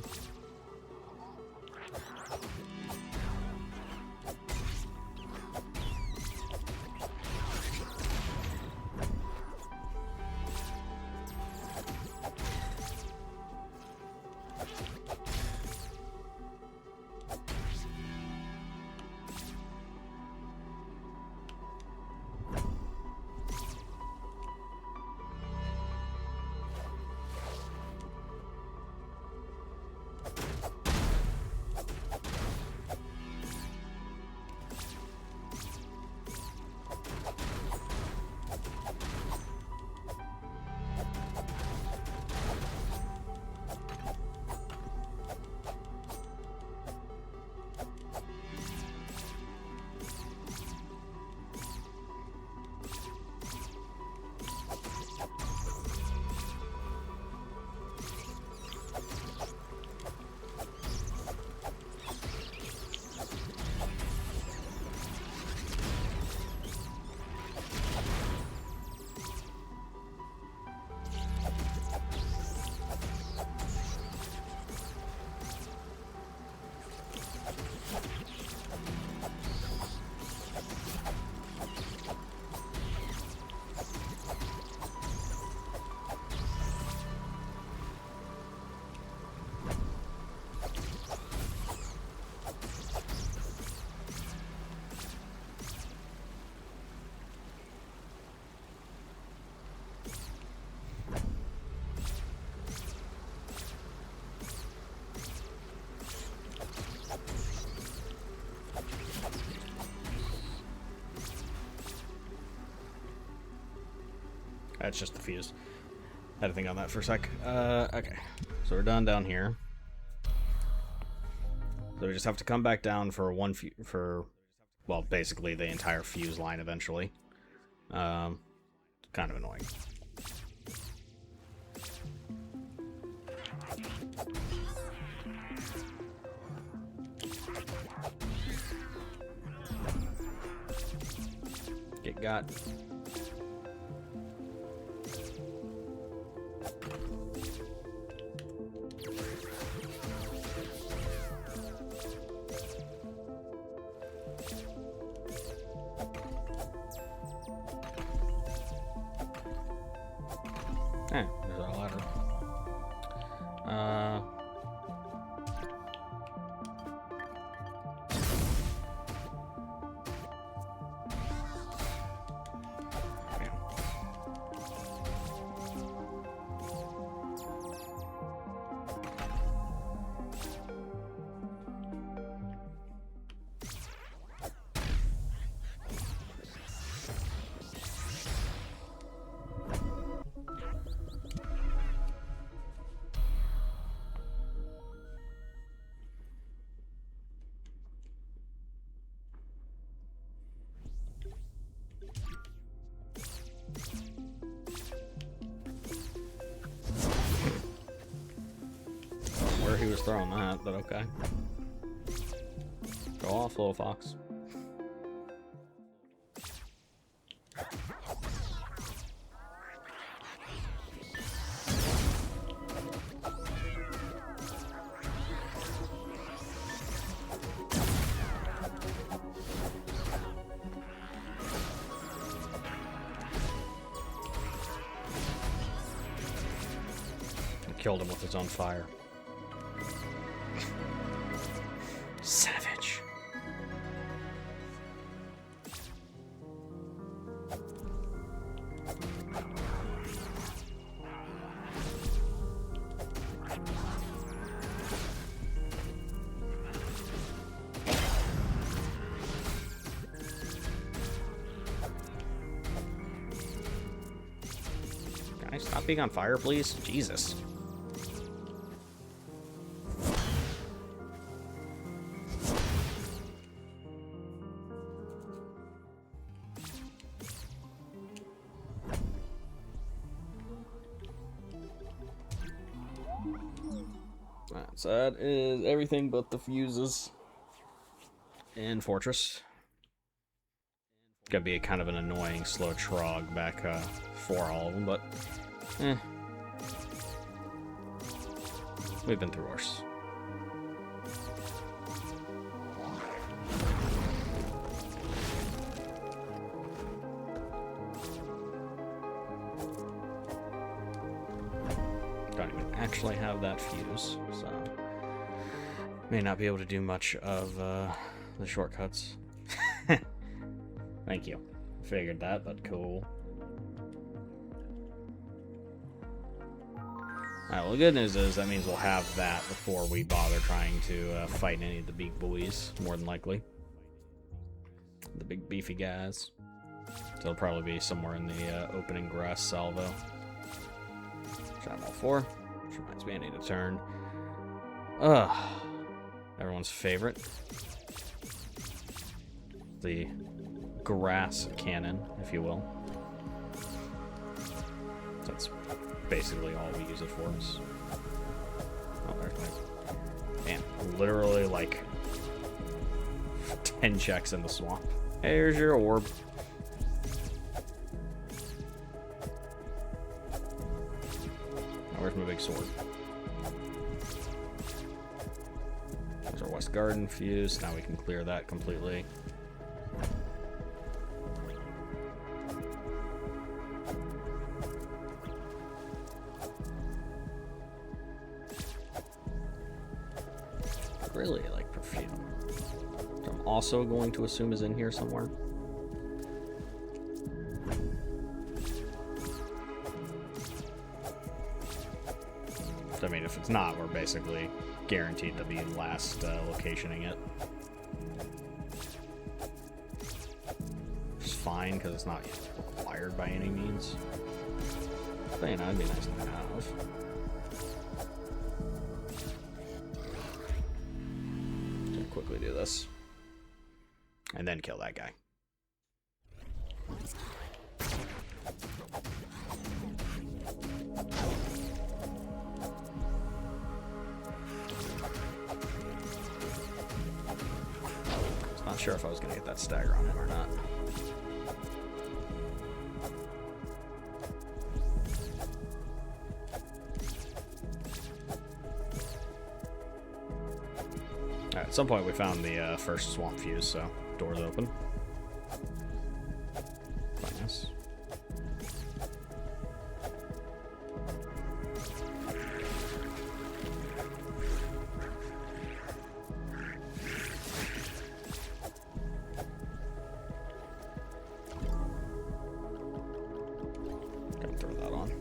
That's just the fuse. Had to think on that for a sec. Okay. So we're done down here. So we just have to come back down for well, basically the entire fuse line eventually. Kind of annoying. Get got. Eh, there's our ladder. Where he was throwing that, but okay. Go off, little fox. Killed him with his own fire. Savage. Can I stop being on fire, please? Jesus. So that is everything but the fuses in Fortress. Gonna be a kind of an annoying slow trog back for all of them, but we've been through worse. Don't even actually have that fuse, so may not be able to do much of the shortcuts. Thank you. Figured that, but cool. Alright, well, the good news is that means we'll have that before we bother trying to fight any of the big boys, more than likely. The big beefy guys. So it'll probably be somewhere in the opening grass salvo. Shot them all four. Which reminds me I need to turn. Everyone's favorite. The grass cannon, if you will. That's basically all we use it for. Oh, there's my... Damn, literally like 10 checks in the swamp. Here's your orb. Now where's my big sword? There's our West Garden fuse. Now we can clear that completely. Really like perfume. Which I'm also going to assume is in here somewhere. I mean, if it's not, we're basically guaranteed to be last locationing it. Which is fine, because it's not required by any means. But, you know, it'd be nice to have. Quickly do this. And then kill that guy. Not sure if I was going to get that stagger on him or not. Alright, at some point we found the first swamp fuse, so doors open. Quite nice. Gonna throw that on.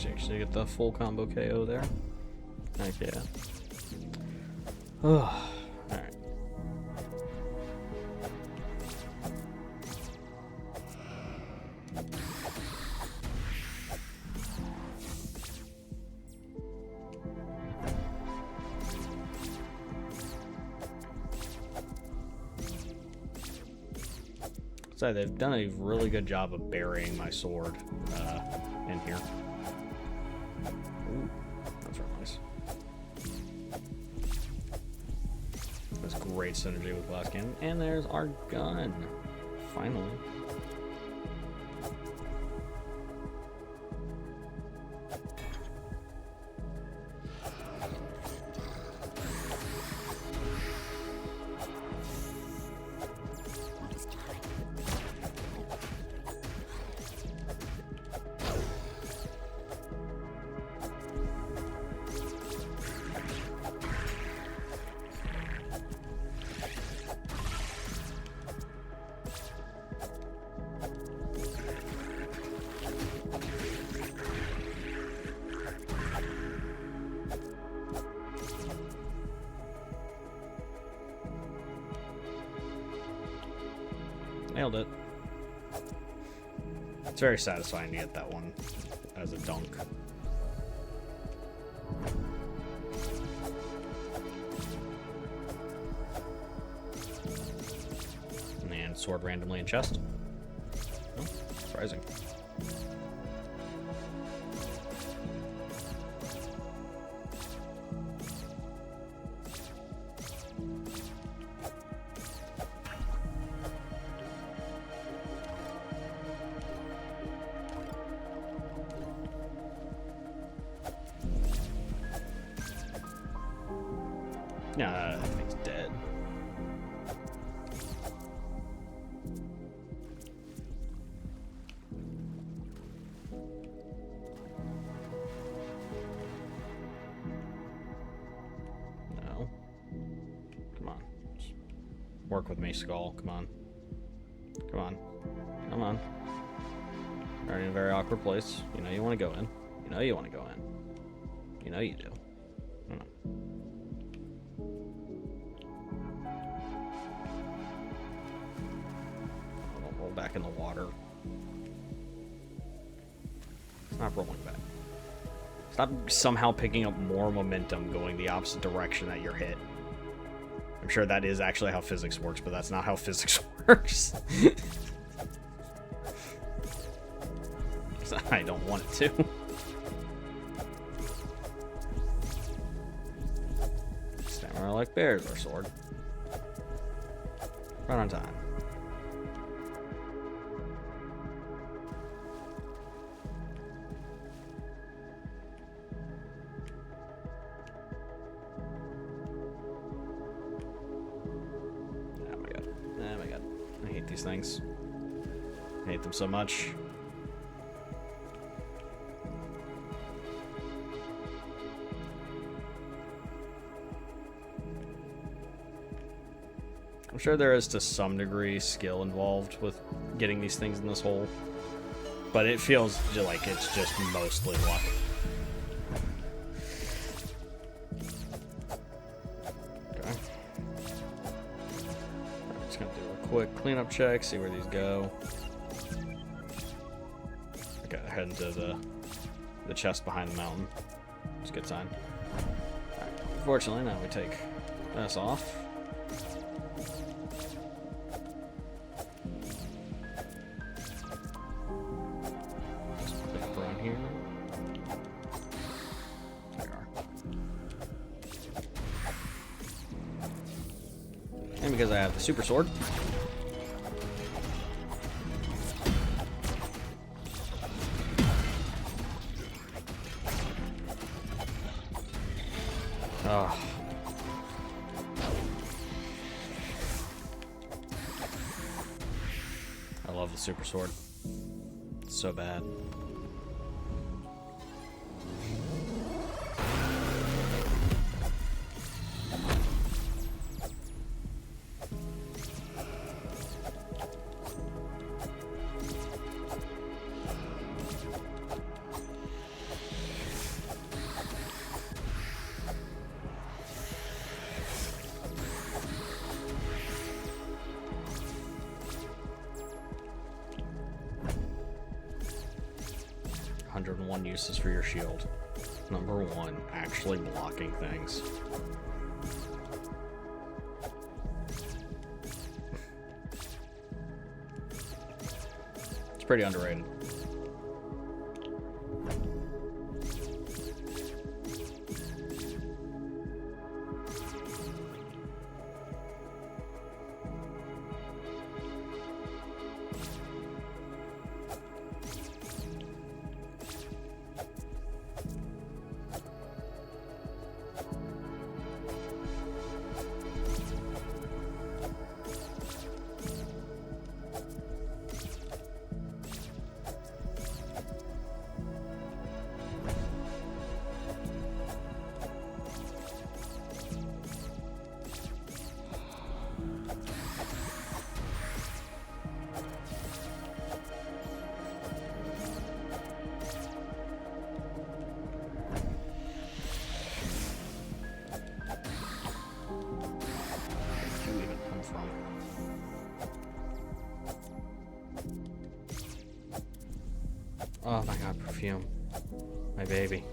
Actually get the full combo KO there. Heck yeah. Oh, alright. So they've done a really good job of burying my sword in here. Ooh, that's real nice. That's great synergy with blast cannon. And there's our gun. Finally. Nailed it. It's very satisfying to get that one as a dunk. And sword randomly in chest. Oh, surprising. Nah, that thing's dead. No. Come on. Just work with me, Skull. Come on. Come on. Come on. You're in a very awkward place. You know you want to go in. You know you want to go in. You know you do. Come on. Roll back in the water. Stop rolling back. Stop somehow picking up more momentum going the opposite direction that you're hit. I'm sure that is actually how physics works, but that's not how physics works. I don't want it to. Stamina like bears, our sword. Right on time. Oh my god. I hate these things. I hate them so much. I'm sure there is to some degree skill involved with getting these things in this hole, but it feels like it's just mostly luck. Okay. I'm just gonna do a quick cleanup check, see where these go. Okay, they're heading to the chest behind the mountain. It's a good sign. Alright, unfortunately, now we take this off. And because I have the super sword. Oh. I love the super sword. It's so bad. Uses for your shield. Number 1, actually blocking things. pretty underrated. Oh my god, perfume. My baby.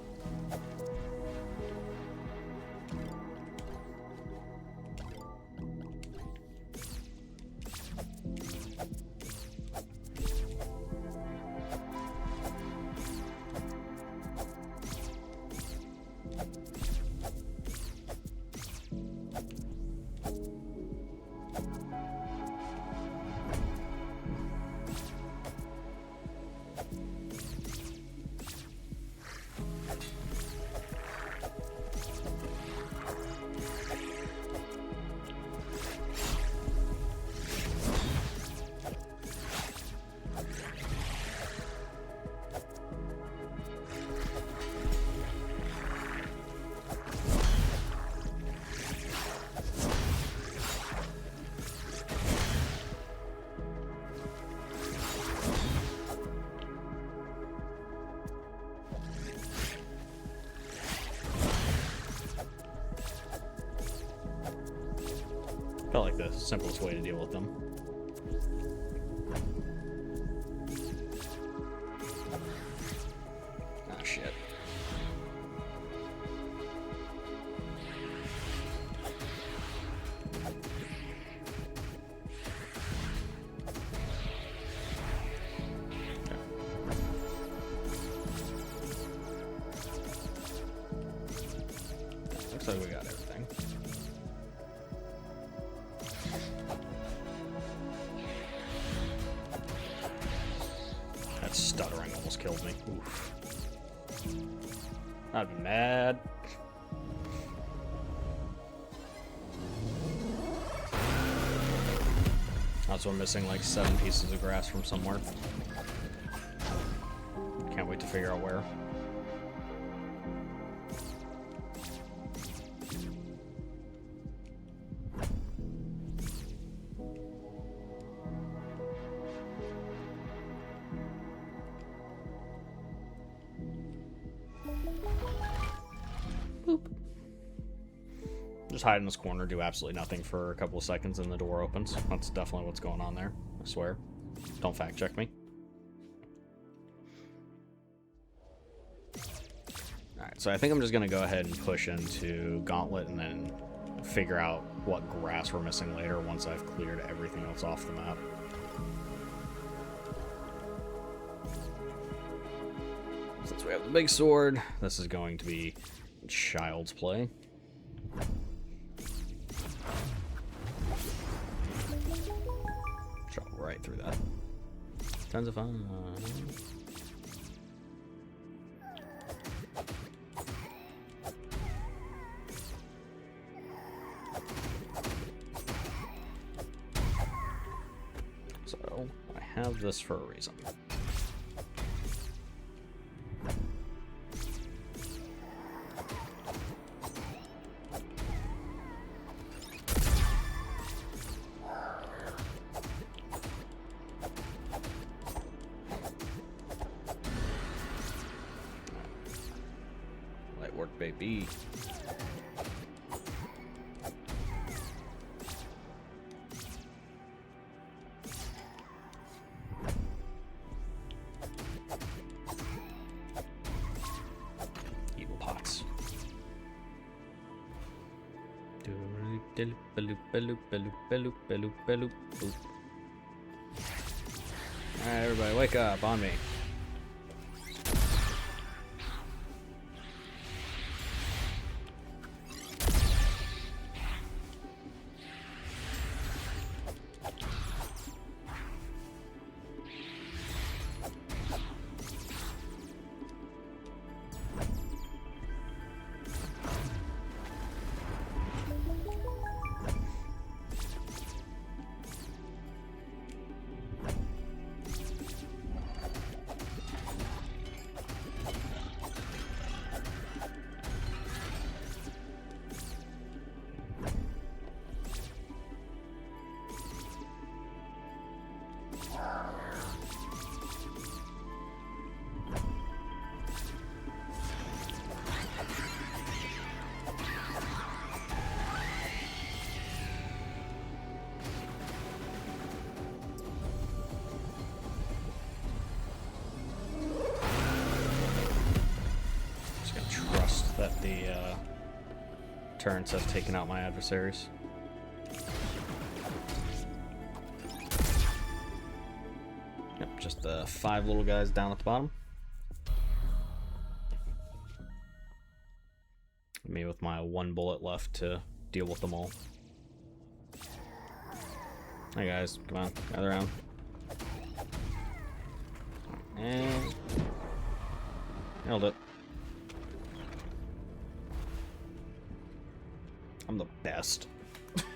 Felt like the simplest way to deal with them. Ah, shit. Looks like we got everything. That stuttering almost killed me. Oof. I'd be mad. Also, we're missing like 7 pieces of grass from somewhere. Can't wait to figure out where. Boop. Just hide in this corner, do absolutely nothing for a couple of seconds, and the door opens. That's definitely what's going on there. I swear. Don't fact check me. Alright, so I think I'm just going to go ahead and push into Gauntlet and then figure out what grass we're missing later once I've cleared everything else off the map. Since we have the big sword, this is going to be child's play. Drop right through that. Tons of fun. So, I have this for a reason. Light work, baby. Evil pots. Alright, everybody, wake up on me. That the turrets have taken out my adversaries. Yep, just the 5 little guys down at the bottom. Me with my 1 bullet left to deal with them all. Hey guys, come on, gather around. And nailed it. I'm the best.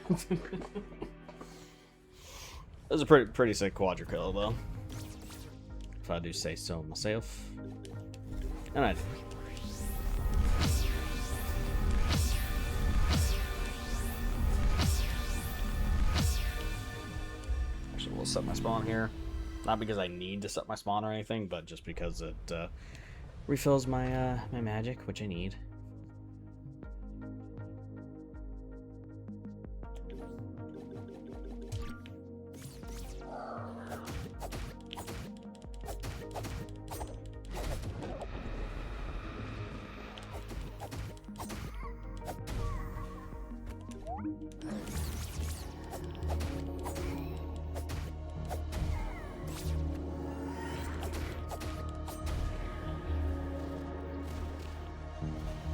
That was a pretty sick quadra kill though, if I do say so myself. And I did. Actually, we'll set my spawn here. Not because I need to set my spawn or anything, but just because it refills my my magic, which I need.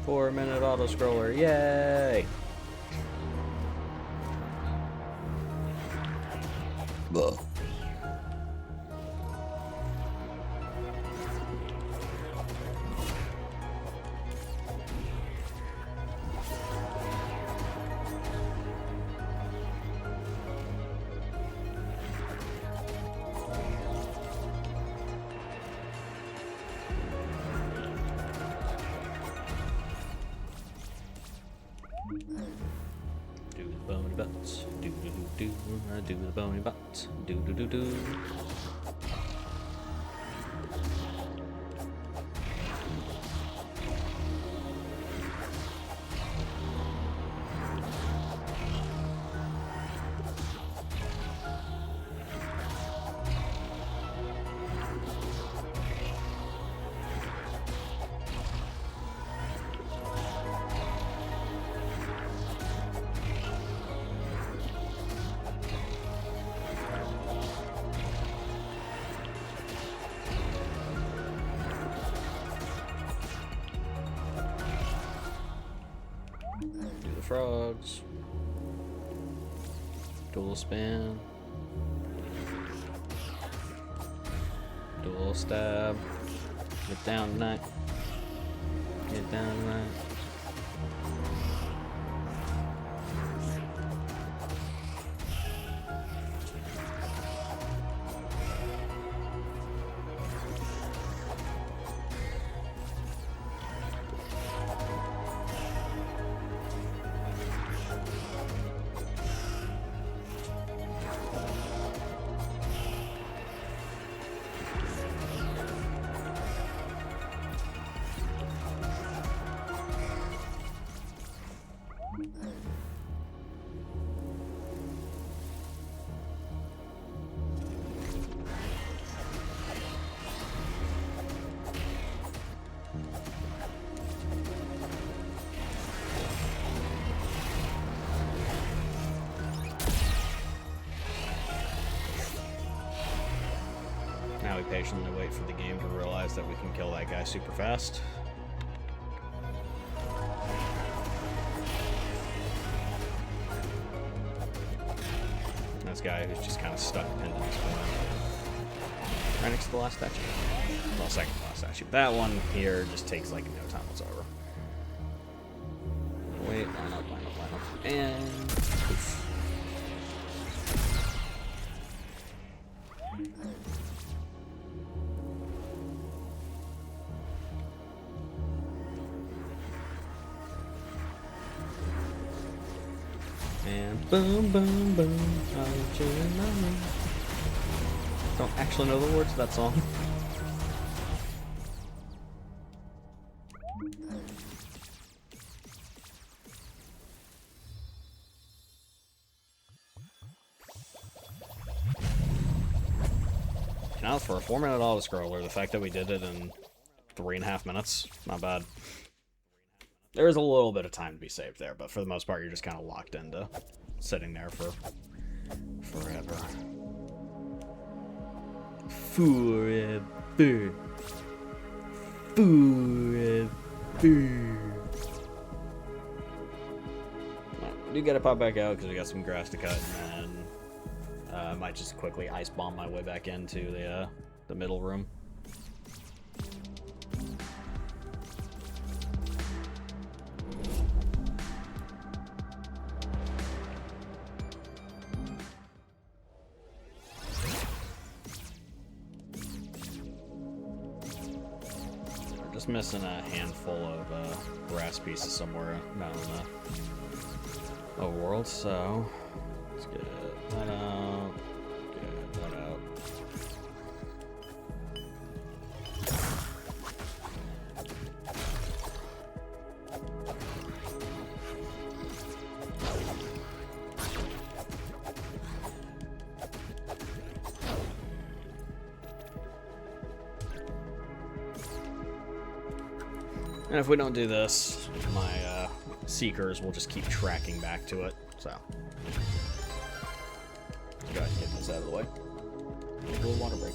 Four-minute auto-scroller, yay! Ugh. Do the bony butts, do do do do, I do the bony butts, do do do do. Do the frogs. Dual spin. Dual stab. Get down tonight. Get down tonight. patiently wait for the game to realize that we can kill that guy super fast. This guy who's just kind of stuck pinned in his corner. Right next to the last statue. Well, second to the last statue. That one here just takes like no time whatsoever. Wait, line up, line up, line up. And poof. And boom, boom, boom. Don't actually know the words to that song. Now, for a 4-minute auto-scroller, the fact that we did it in 3.5 minutes, not bad. There is a little bit of time to be saved there, but for the most part, you're just kind of locked into sitting there for forever. Forever. Forever. We do gotta pop back out because we got some grass to cut, and I might just quickly ice bomb my way back into the middle room. Just missing a handful of brass pieces somewhere down in the world, so let's get that out. Get that out. And if we don't do this, my seekers will just keep tracking back to it, so. Let's go ahead and get this out of the way. Take a little water break.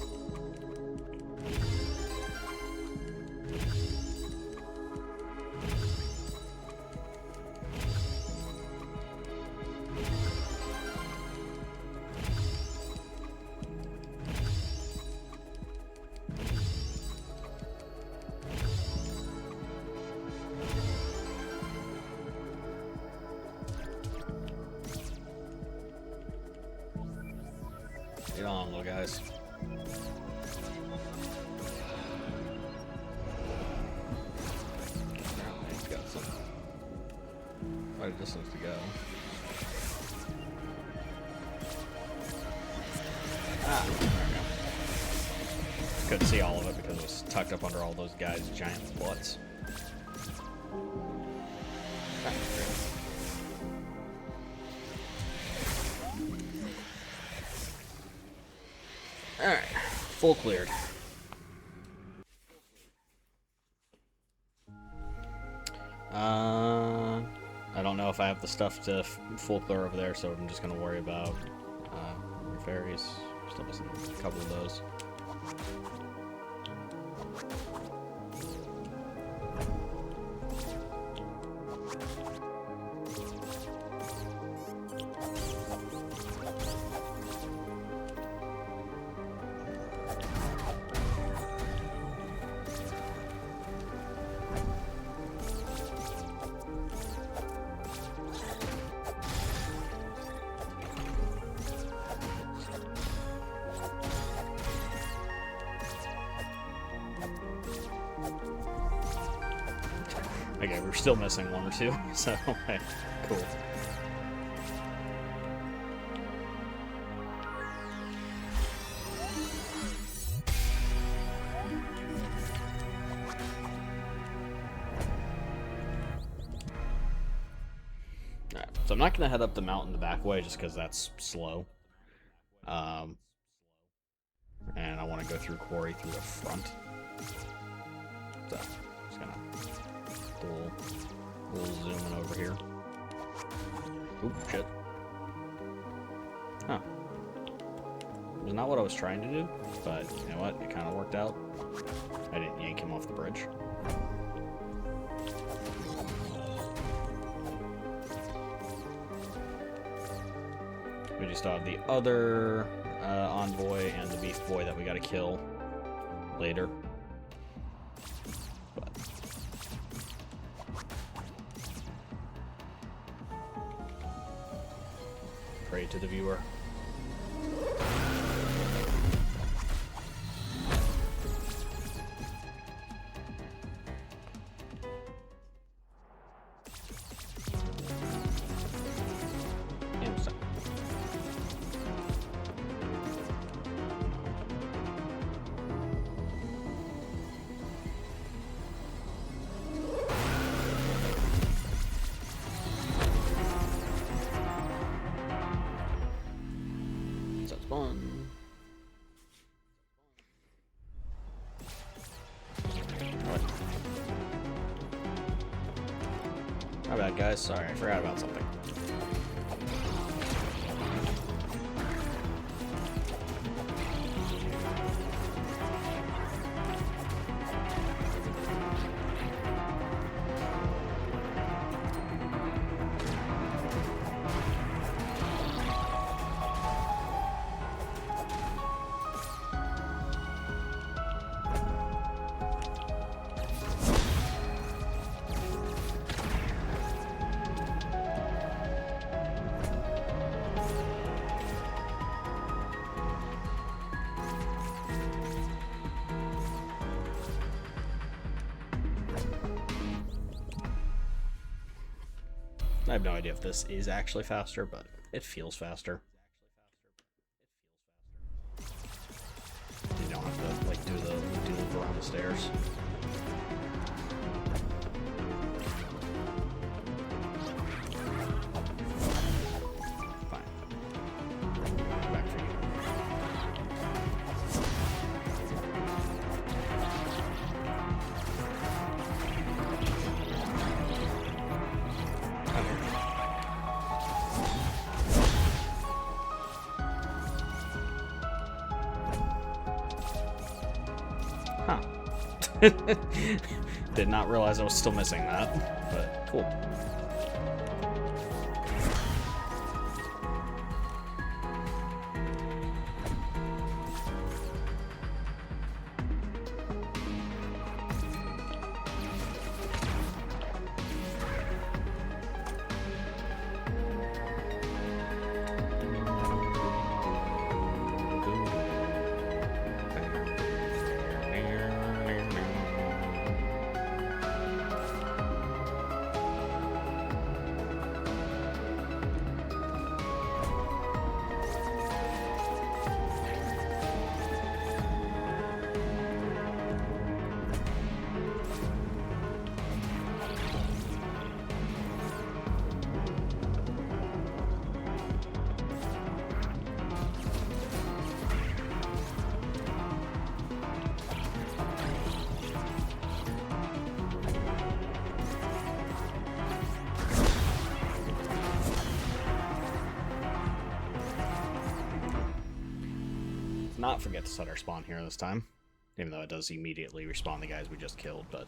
Get on, little guys. He's got some quite a distance to go. Ah, there we go. Couldn't see all of it because it was tucked up under all those guys' giant butts. Ah, alright, full cleared. I don't know if I have the stuff to full clear over there, so I'm just going to worry about fairies. Still missing a couple of those. Okay, we're still missing one or two, so hey, cool. Alright, so I'm not going to head up the mountain the back way just because that's slow. And I want to go through quarry through the front. So, just gonna little zoom in over here. Oop, shit. Huh. It was not what I was trying to do, but you know what? It kind of worked out. I didn't yank him off the bridge. We just have the other envoy and the beast boy that we gotta kill later. But pray to the viewer. Fun. What? My bad, guys. Sorry, I forgot about something. I have no idea if this is actually faster, but it feels faster. You don't have to like do the loop around the stairs. Fine. Back for you. Huh. Did not realize I was still missing that, but cool. Not forget to set our spawn here this time, even though it does immediately respawn the guys we just killed, but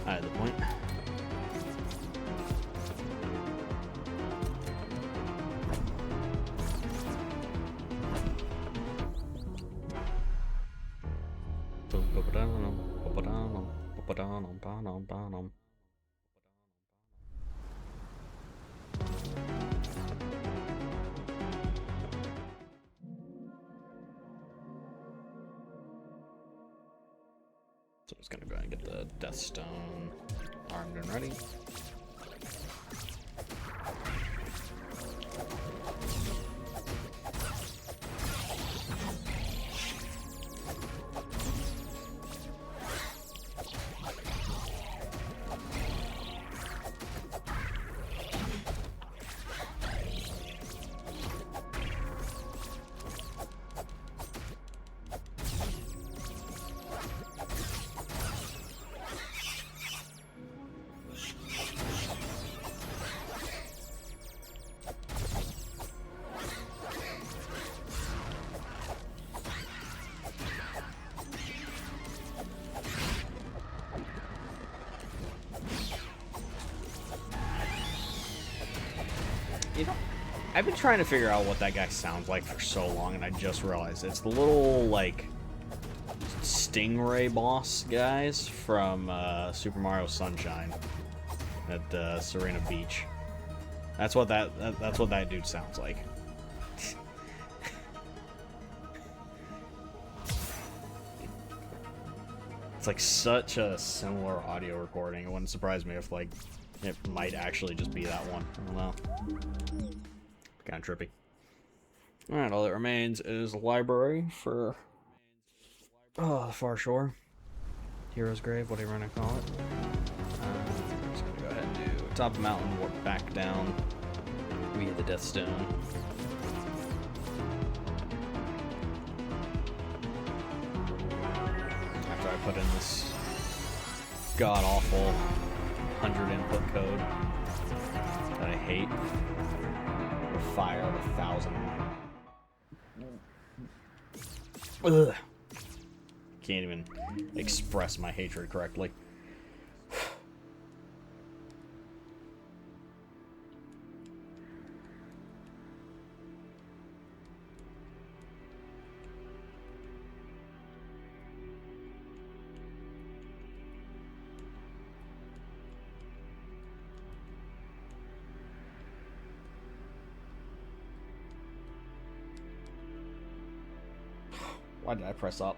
I had the point. So I'm just gonna go ahead and get the Death Stone armed and ready. You know, I've been trying to figure out what that guy sounds like for so long, and I just realized it's the little, like, stingray boss guys from Super Mario Sunshine at Serena Beach. That's what that dude sounds like. It's like such a similar audio recording. It wouldn't surprise me if, like, it might actually just be that one. I don't know. Kind of trippy. Alright, all that remains is a library for the Far Shore. Hero's Grave, whatever you want to call it. I'm just gonna go ahead and do top of the mountain, warp back down. We hit the Death Stone. After I put in this god-awful 100 input code that I hate. The fire of 1,000. Ugh. Can't even express my hatred correctly. Why did I press up?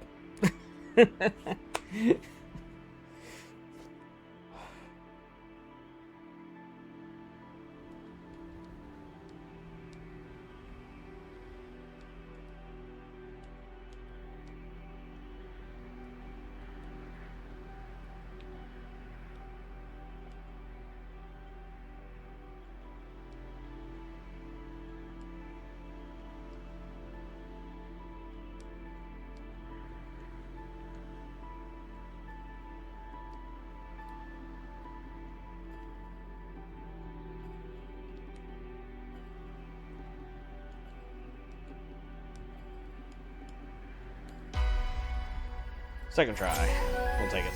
Second try. We'll take it.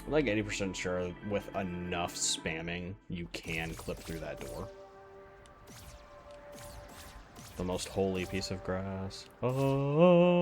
I'm like 80% sure with enough spamming, you can clip through that door. The most holy piece of grass. Oh.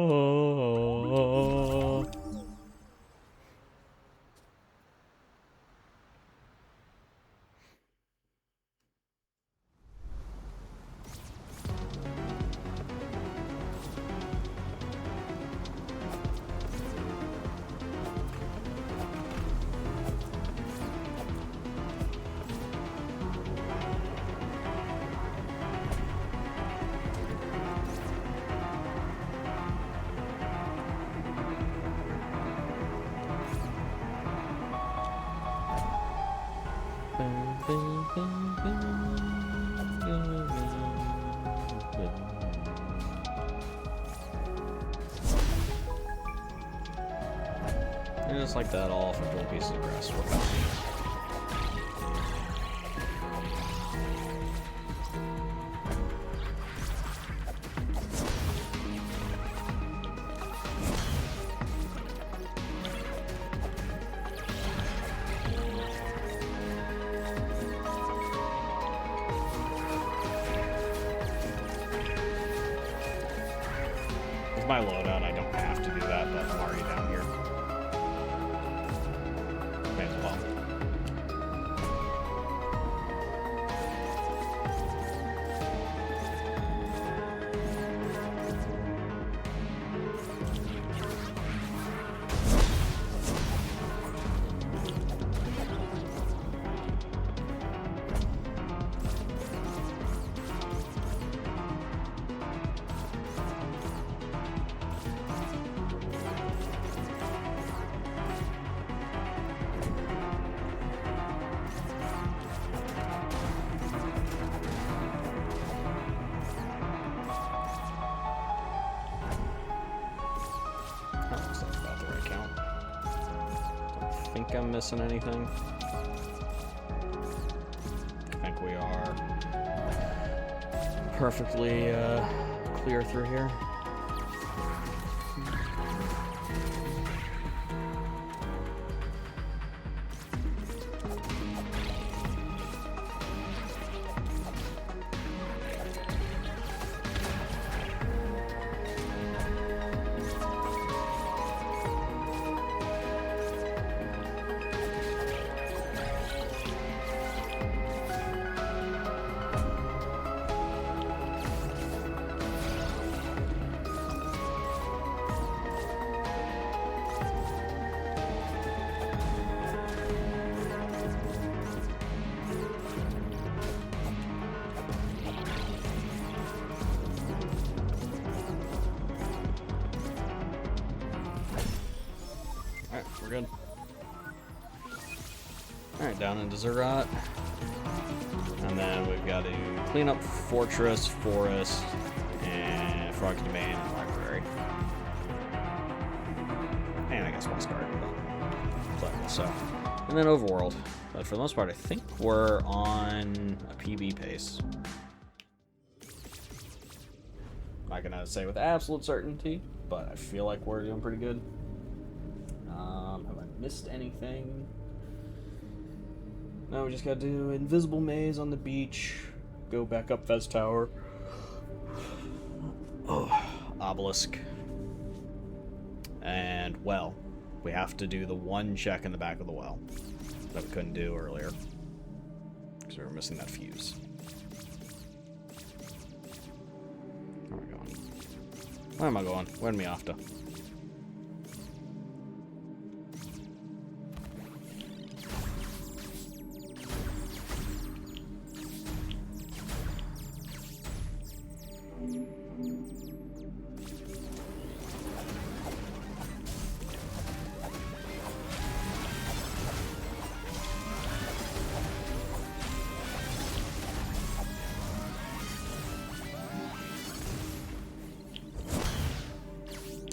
And just like that, all for little pieces of grass work out. With my loadout, I don't have to do that, but I'm already down here. May as well. I'm missing anything. I think we are perfectly clear through here. down into Zerat. And then we've got to clean up Fortress, Forest, and Frog Domain and Library. And I guess West Garden, but so. And then Overworld. But for the most part, I think we're on a PB pace. Not gonna say with absolute certainty, but I feel like we're doing pretty good. Have I missed anything? No, we just gotta do Invisible Maze on the beach, go back up Fez Tower. Oh, Obelisk. And well, we have to do the one check in the back of the well that we couldn't do earlier because we were missing that fuse. Where am I going? Where am I going? Where am I off to?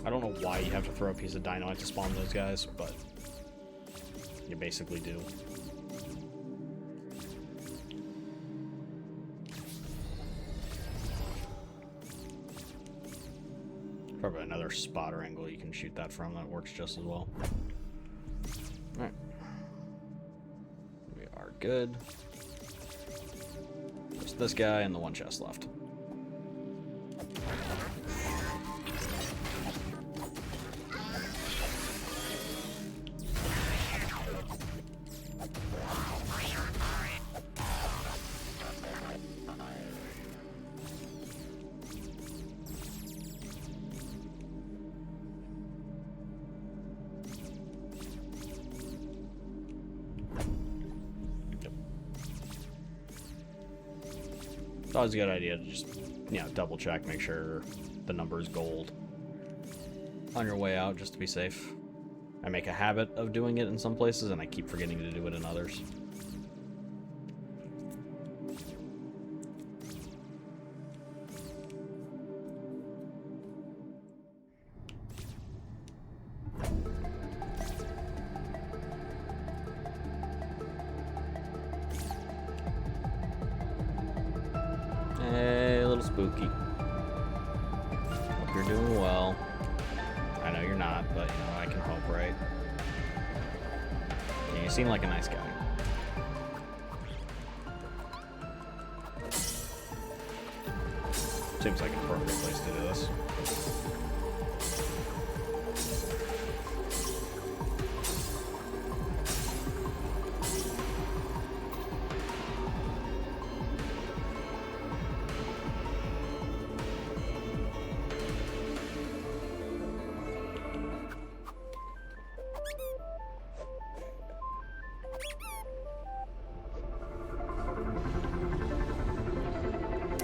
I don't know why you have to throw a piece of dynamite to spawn those guys, but you basically do. Probably another spotter angle you can shoot that from that works just as well. Alright. We are good. Just this guy and the one chest left. It's always a good idea to just, double check, make sure the number is gold on your way out, just to be safe. I make a habit of doing it in some places, and I keep forgetting to do it in others. Hey, a little spooky. Hope you're doing well. I know you're not, but I can hope, right? Yeah, you seem like a nice guy. Seems like an appropriate place to do this.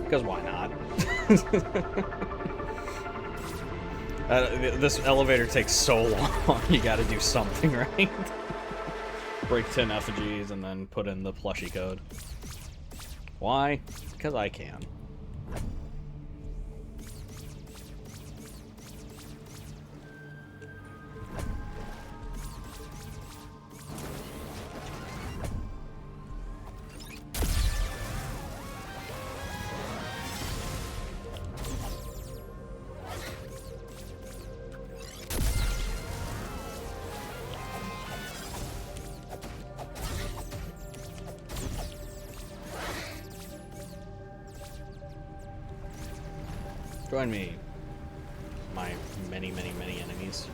Because why not? This elevator takes so long, you gotta do something, right? Break 10 effigies and then put in the plushie code. Why? Because I can. Join me, my many, many, many enemies.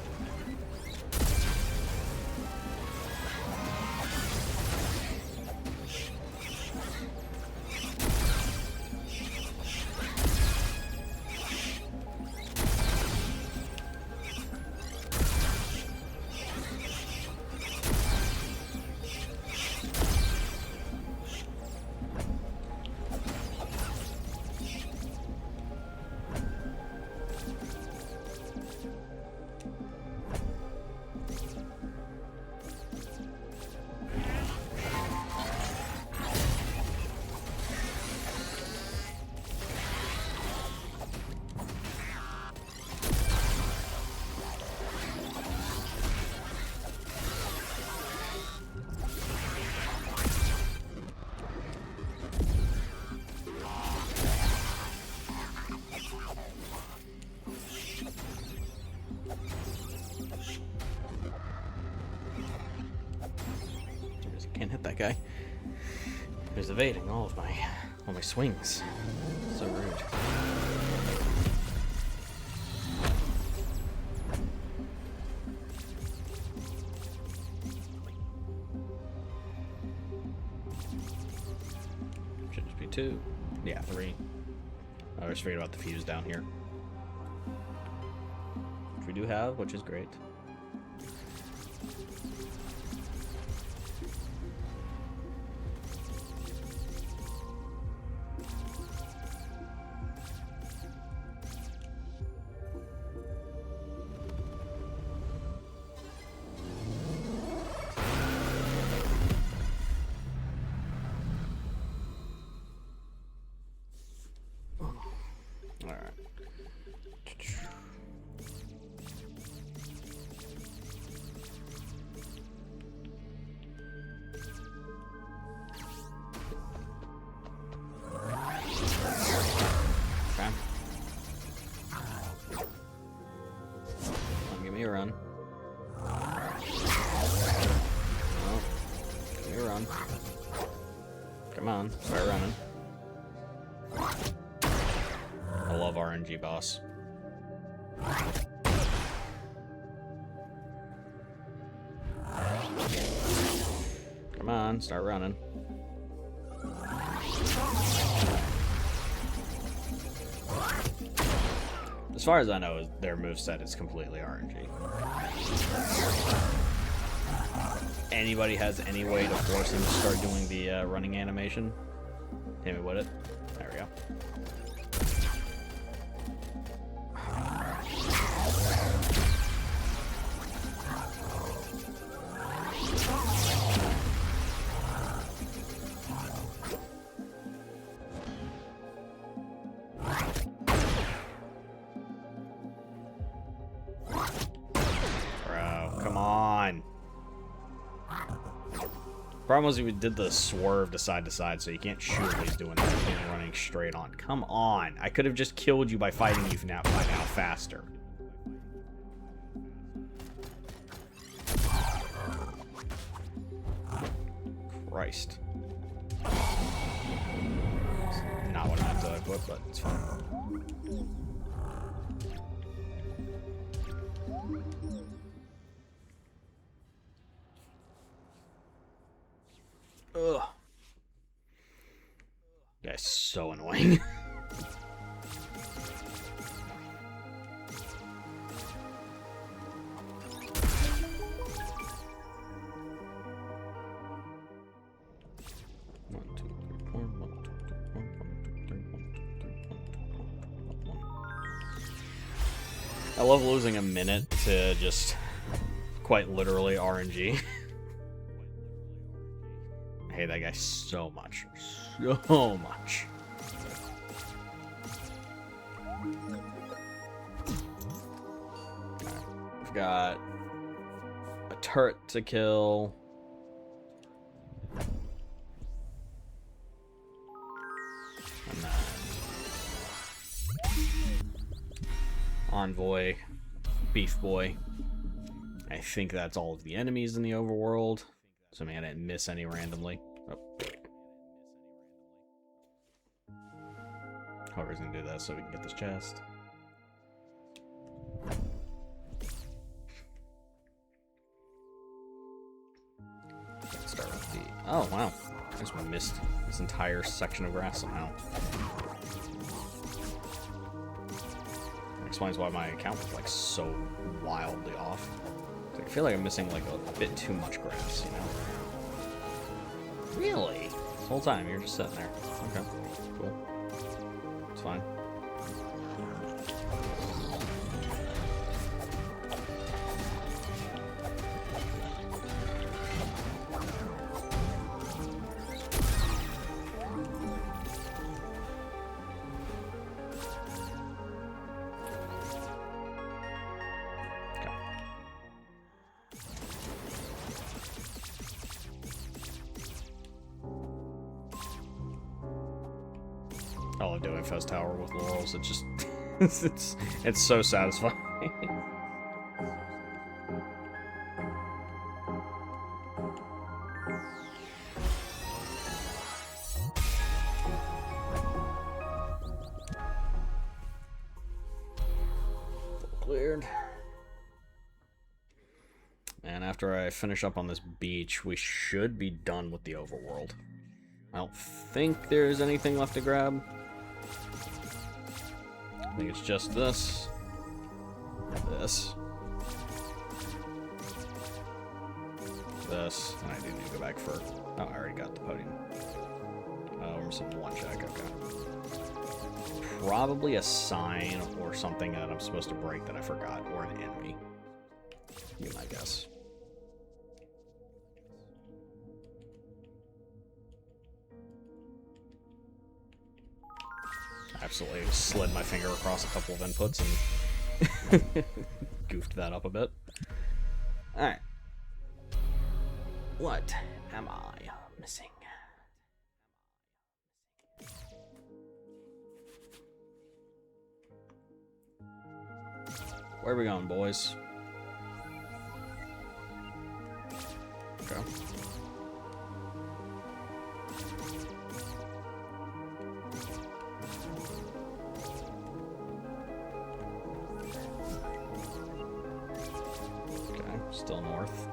at that guy. He's evading all my swings. So rude. Should just be 2. Yeah, 3. I was forget about the fuse down here. Which we do have, which is great. Alright. Okay. Give me a run. Oh, give me a run. Come on, start running. I love RNG, boss. Come on, start running. As far as I know, their moveset is completely RNG. Anybody has any way to force him to start doing the running animation? Hit me with it. There we go. Bro, come on. Problem was we did the swerve to side, so you can't shoot what he's doing. He's running straight on. Come on. I could have just killed you by fighting you now faster. Christ. Not what I meant to equip, but it's fine. Ugh. Guy's so annoying. I love losing a minute to just quite literally RNG. I hate that guy so much. So much. Right. We've got a turret to kill. And then Envoy, Beef Boy. I think that's all of the enemies in the overworld. So man, I didn't miss any randomly. Oh. Whoever's gonna do that so we can get this chest. Let's start with the... Oh, wow. I just missed this entire section of grass somehow. That explains why my account was like so wildly off. I feel like I'm missing like a bit too much grass, you know? Really? This whole time you're just sitting there. Okay, cool. It's fine. I love doing Fez Tower with laurels. It just it's so satisfying. tired. And after I finish up on this beach, we should be done with the overworld. I don't think there's anything left to grab. I think it's just this. This. This. And I do need to go back for... Oh, I already got the podium. We're missing one check, okay. Probably a sign or something that I'm supposed to break that I forgot, or an enemy. Be my guess. Absolutely slid my finger across a couple of inputs and goofed that up a bit. Alright. What am I missing? Where are we going, boys? Okay. Okay, still north.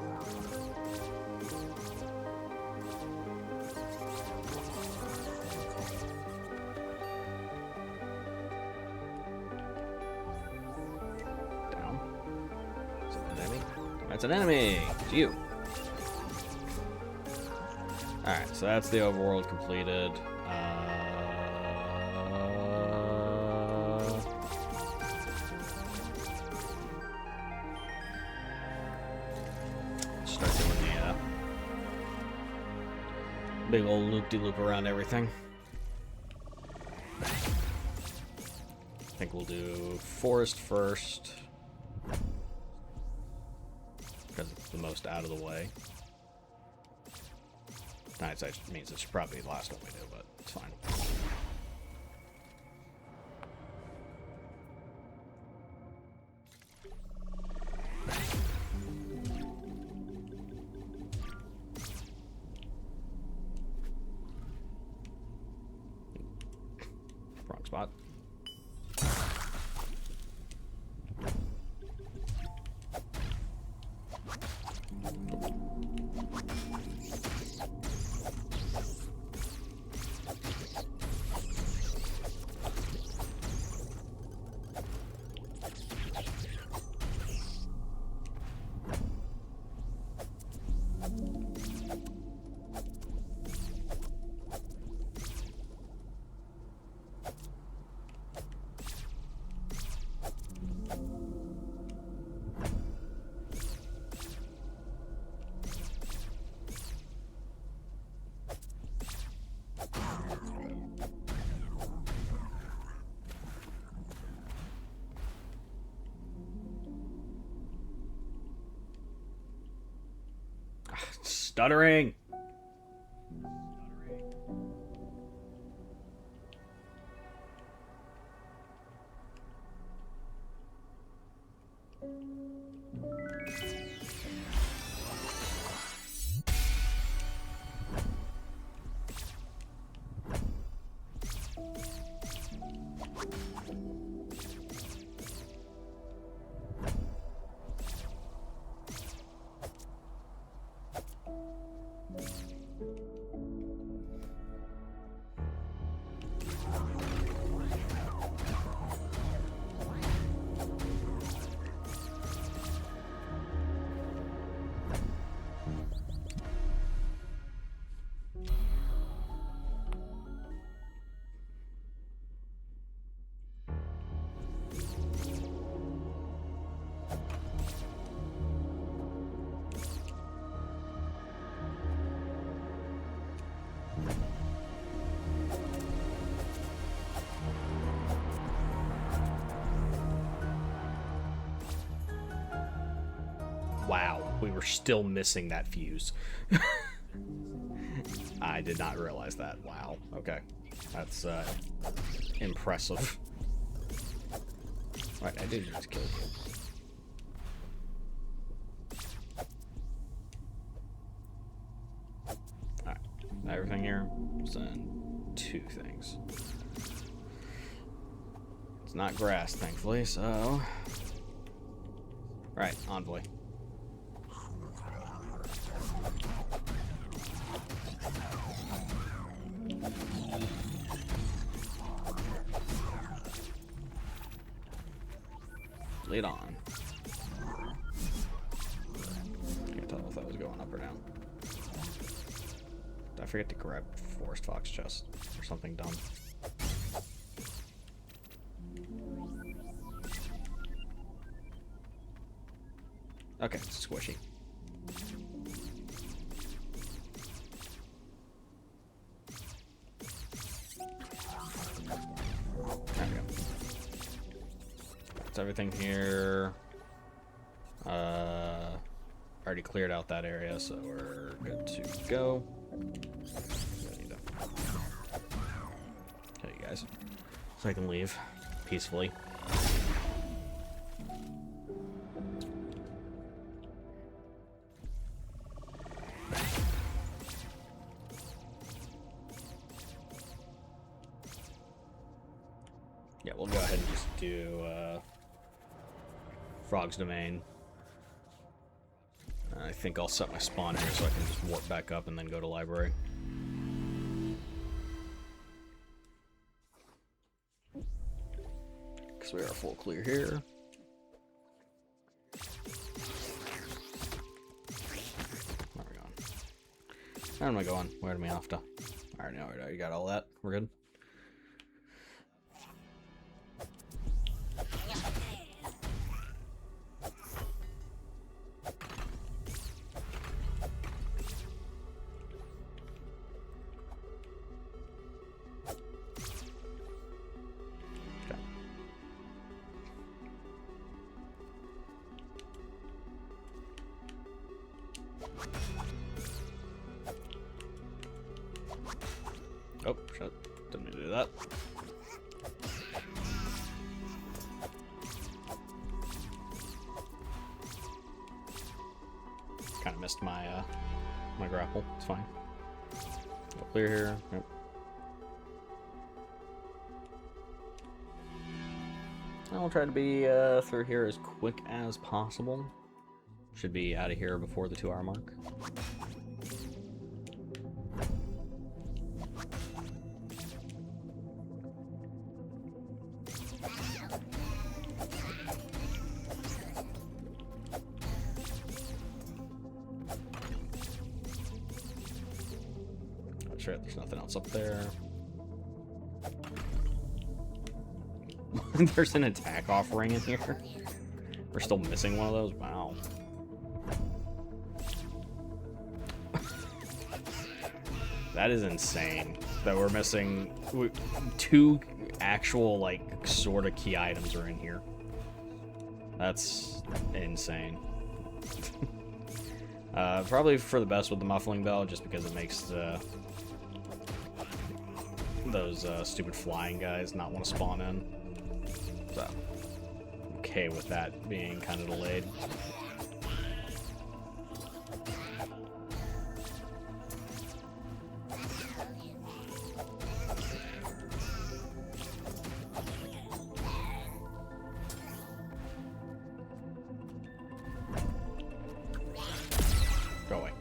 That's an enemy! It's you! Alright, so that's the overworld completed. Start doing the big old loop-de-loop around everything. I think we'll do forest first. Because it's the most out of the way. That means it's probably the last one we do, but it's fine. Wrong spot. Stuttering! Wow, we were still missing that fuse. I did not realize that. Wow. Okay. That's impressive. Right, I did just kill you. Alright. Everything here is in 2 things. It's not grass, thankfully, so Right, envoy. Lead on. Can't tell if that was going up or down. Did I forget to grab Forest Fox chest or something dumb? Okay, it's squishy. There we go. That's everything here. Already cleared out that area, so we're good to go. Kill you guys, so I can leave peacefully. Yeah, we'll go ahead and just do Frog's Domain. I think I'll set my spawn here so I can just warp back up and then go to library. Because we are full clear here. Where are we going? Where am I going? Where am I off to? Alright, now we got all that. We're good. Oh, shit. Didn't mean to do that. Kind of missed my my grapple. It's fine. Go clear here. Yep. I'll try to be through here as quick as possible. Should be out of here before the 2-hour mark. Not sure if there's nothing else up there. There's an attack offering in here. We're still missing one of those? Wow. That is insane that we're missing 2 actual, like, sort of key items are in here. That's insane. Probably for the best with the muffling bell, just because it makes those stupid flying guys not want to spawn in. So, okay with that being kind of delayed. Go away.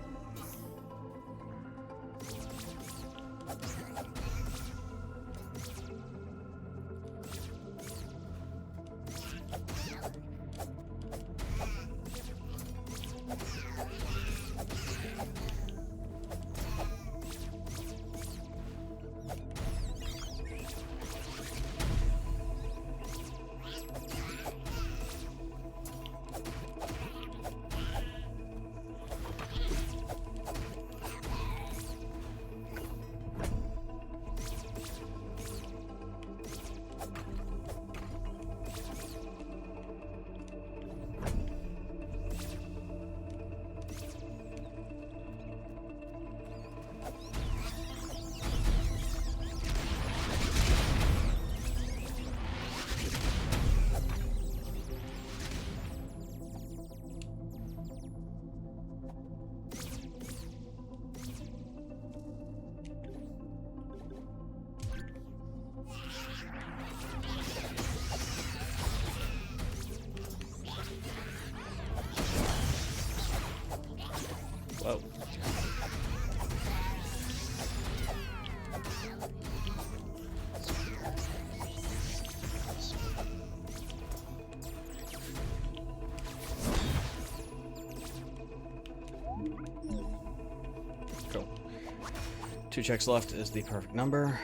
2 checks left is the perfect number.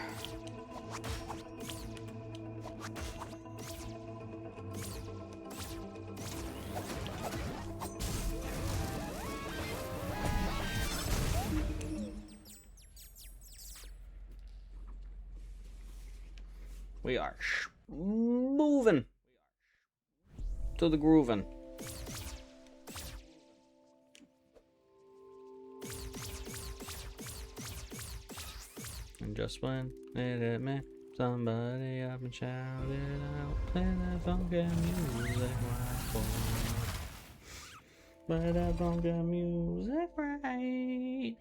We are moving to the grooving. And just when it hit me, somebody up and shouted out, play that funky music right. Play that funky music right.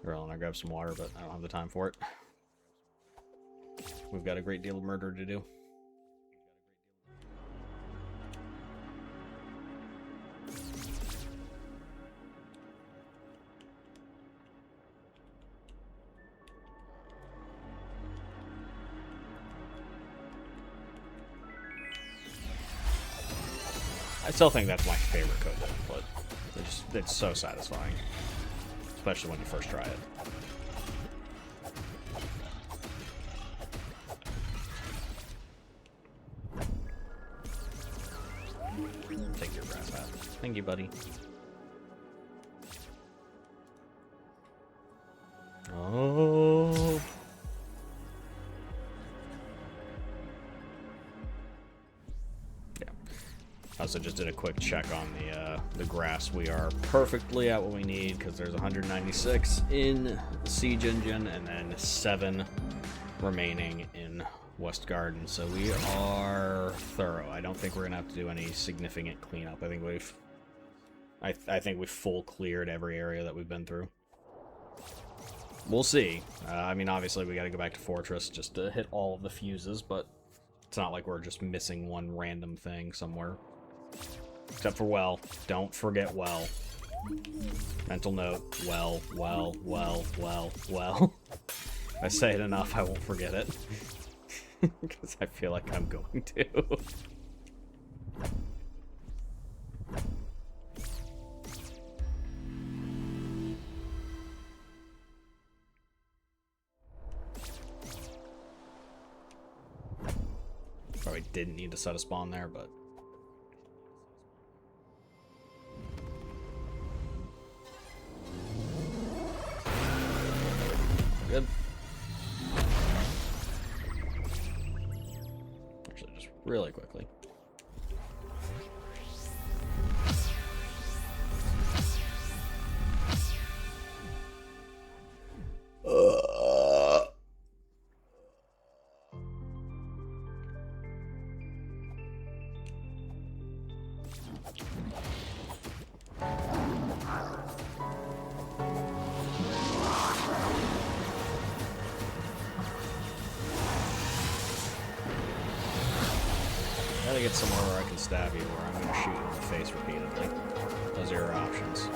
Girl, and I grab some water, but I don't have the time for it. We've got a great deal of murder to do. I still think that's my favorite code to input. It's so satisfying. Especially when you first try it. Take your grass hat. Thank you, buddy. Oh. Yeah. I also just did a quick check on the grass. We are perfectly at what we need because there's 196 in the Siege Engine and then 7 remaining in West Garden, so we are thorough. I don't think we're gonna have to do any significant cleanup. I think we've full cleared every area that we've been through. We'll see. I mean, obviously we got to go back to Fortress just to hit all of the fuses, but it's not like we're just missing one random thing somewhere. Except for well. Don't forget well. Mental note. Well. If I say it enough, I won't forget it. Because I feel like I'm going to. Probably didn't need to set a spawn there, but... Good. Actually, just really quickly. Gotta get somewhere where I can stab you, or I'm gonna shoot you in the face repeatedly. Those are your options.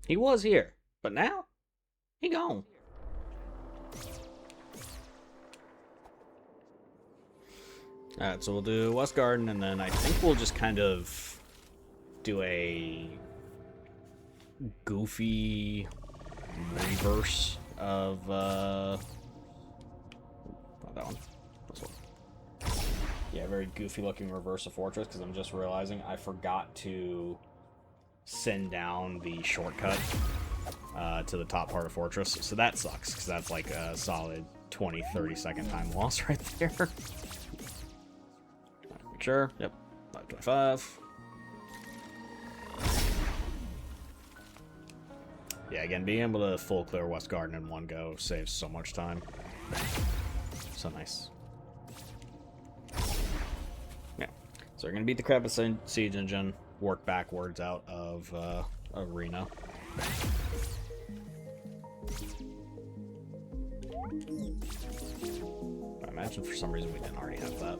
He was here, but now he gone. Alright, so we'll do West Garden, and then I think we'll just kind of do a goofy reverse of, not that one. This one. Yeah, very goofy looking reverse of Fortress, because I'm just realizing I forgot to send down the shortcut to the top part of Fortress, so that sucks, because that's like a solid 20-30 second time loss right there. Sure, yep, 525. Yeah, again, being able to full clear West Garden in one go saves so much time. So nice. Yeah, so we're gonna beat the crap out of Siege Engine, work backwards out of Arena. imagine for some reason we didn't already have that.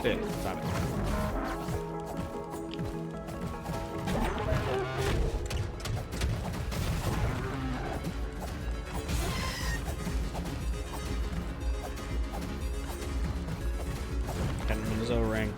Yeah, stop it. Hit him in his O-ring.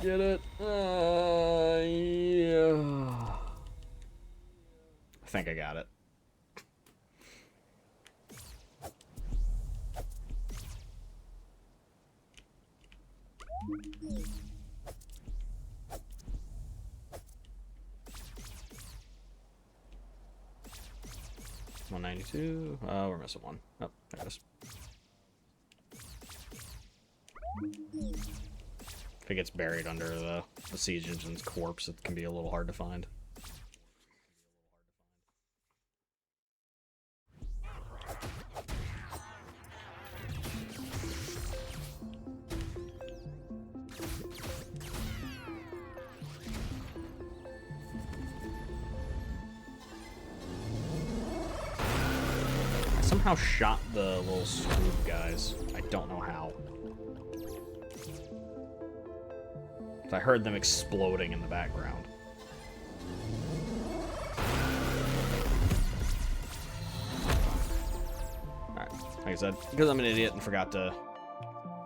Get it? Yeah. I think I got it. $192. We're missing one. Oh, there it is. If it gets buried under the siege engine's corpse, it can be a little hard to find. I somehow shot the little screw guys. I don't know how. I heard them exploding in the background. Alright, like I said, because I'm an idiot and forgot to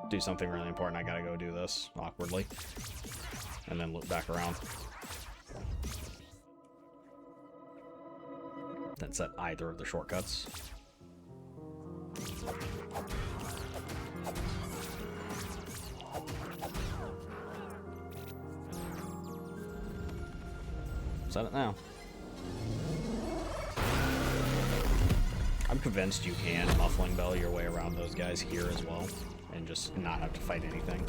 do something really important, I gotta go do this awkwardly. And then loop back around. Then set either of the shortcuts. Set it now. I'm convinced you can muffling bell your way around those guys here as well, and just not have to fight anything.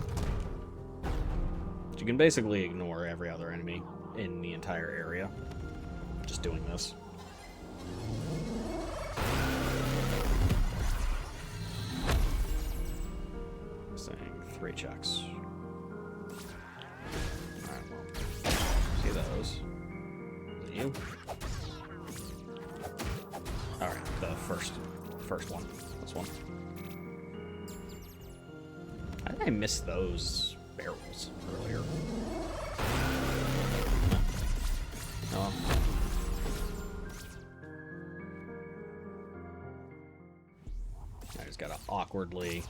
But you can basically ignore every other enemy in the entire area, just doing this. Saying 3 checks. Alright, well, see those. You? Alright, the first one. This one. How did I miss those barrels earlier? Oh. I just gotta awkwardly...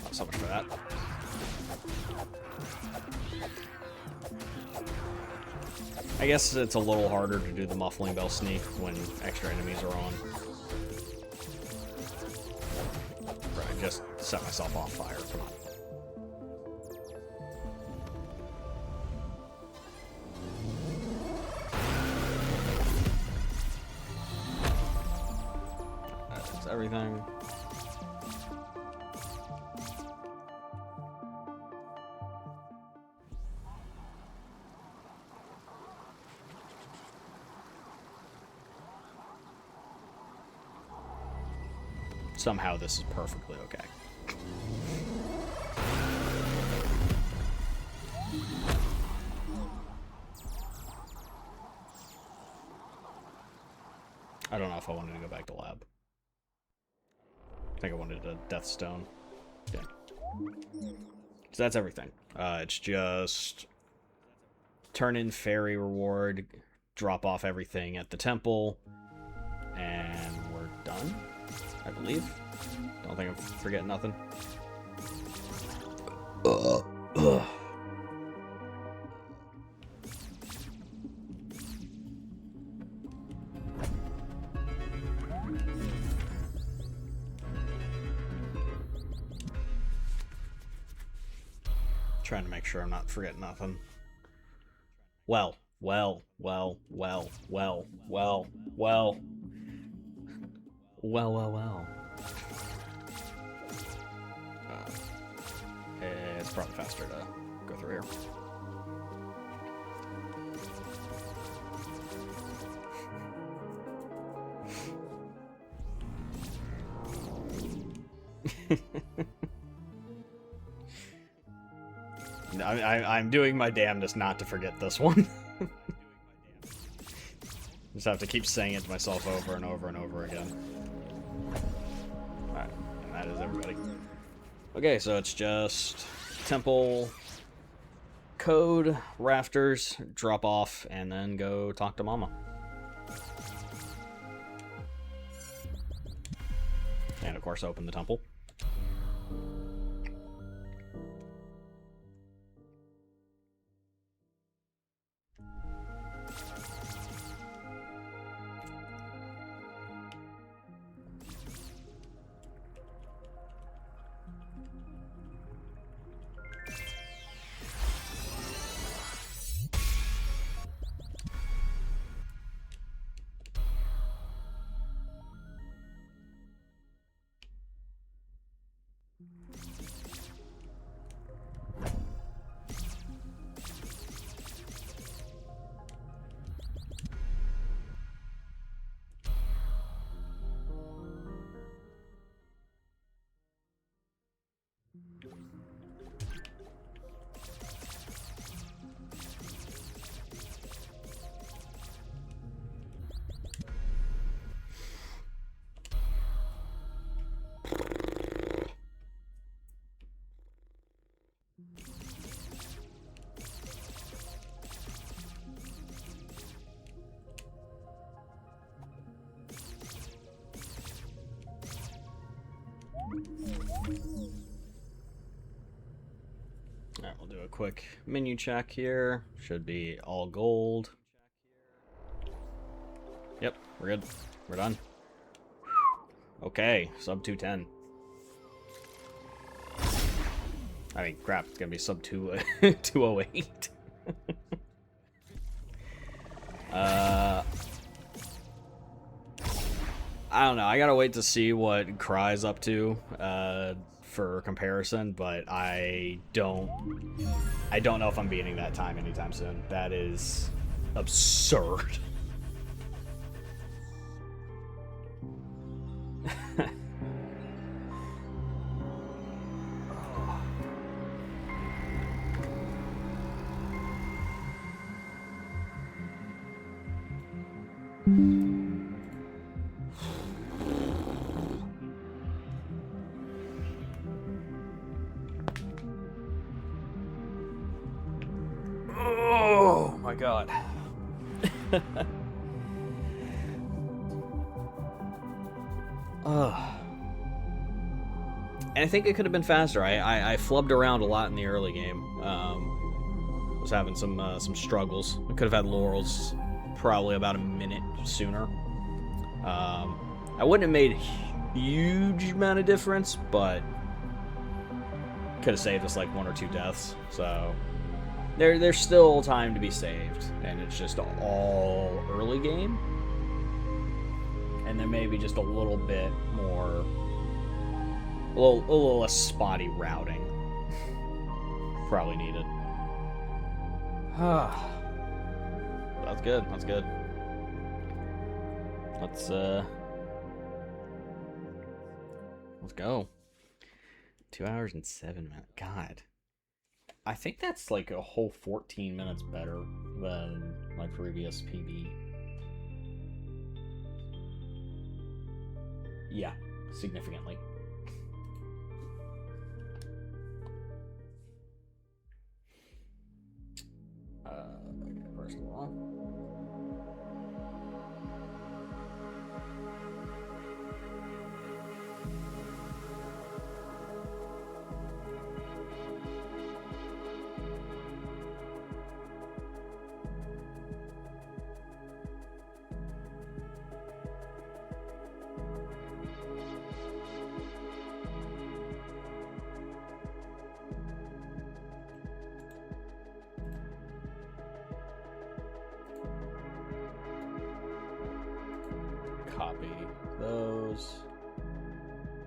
Not so much for that. I guess it's a little harder to do the muffling bell sneak when extra enemies are on. Right, just set myself off fire. Come on. That's everything. Somehow this is perfectly okay. I don't know if I wanted to go back to lab. I think I wanted a death stone. Yeah. So that's everything. It's just turn in fairy reward, drop off everything at the temple, and we're done, I believe. Don't think I'm forgetting nothing. Ugh. Trying to make sure I'm not forgetting nothing. Well. Well. It's probably faster to go through here. I'm doing my damnedest not to forget this one. Just have to keep saying it to myself over and over and over again. Alright, and that is everybody. Okay, so it's just temple, code, rafters, drop off, and then go talk to Mama. And of course open the temple. Alright, we'll do a quick menu check here. Should be all gold. Yep, we're good. We're done. Okay, sub 210. I mean, crap, it's gonna be sub 208. I don't know. I gotta wait to see what Cry's up to for comparison, but I don't know if I'm beating that time anytime soon. That is absurd. Oh my god. And I think it could have been faster. I flubbed around a lot in the early game. Was having some struggles. I could have had laurels probably about a minute sooner. I wouldn't have made a huge amount of difference, but could have saved us like 1 or 2 deaths. So there's still time to be saved, and it's just all early game, and then maybe just a little bit more, a little less spotty routing probably needed. That's good. That's good. Let's go. 2 hours and 7 minutes. God. I think that's like a whole 14 minutes better than my previous PB. Yeah, significantly. Okay, first of all. copy those.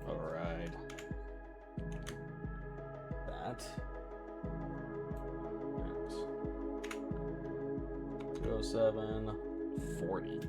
Override that. And 207, 40.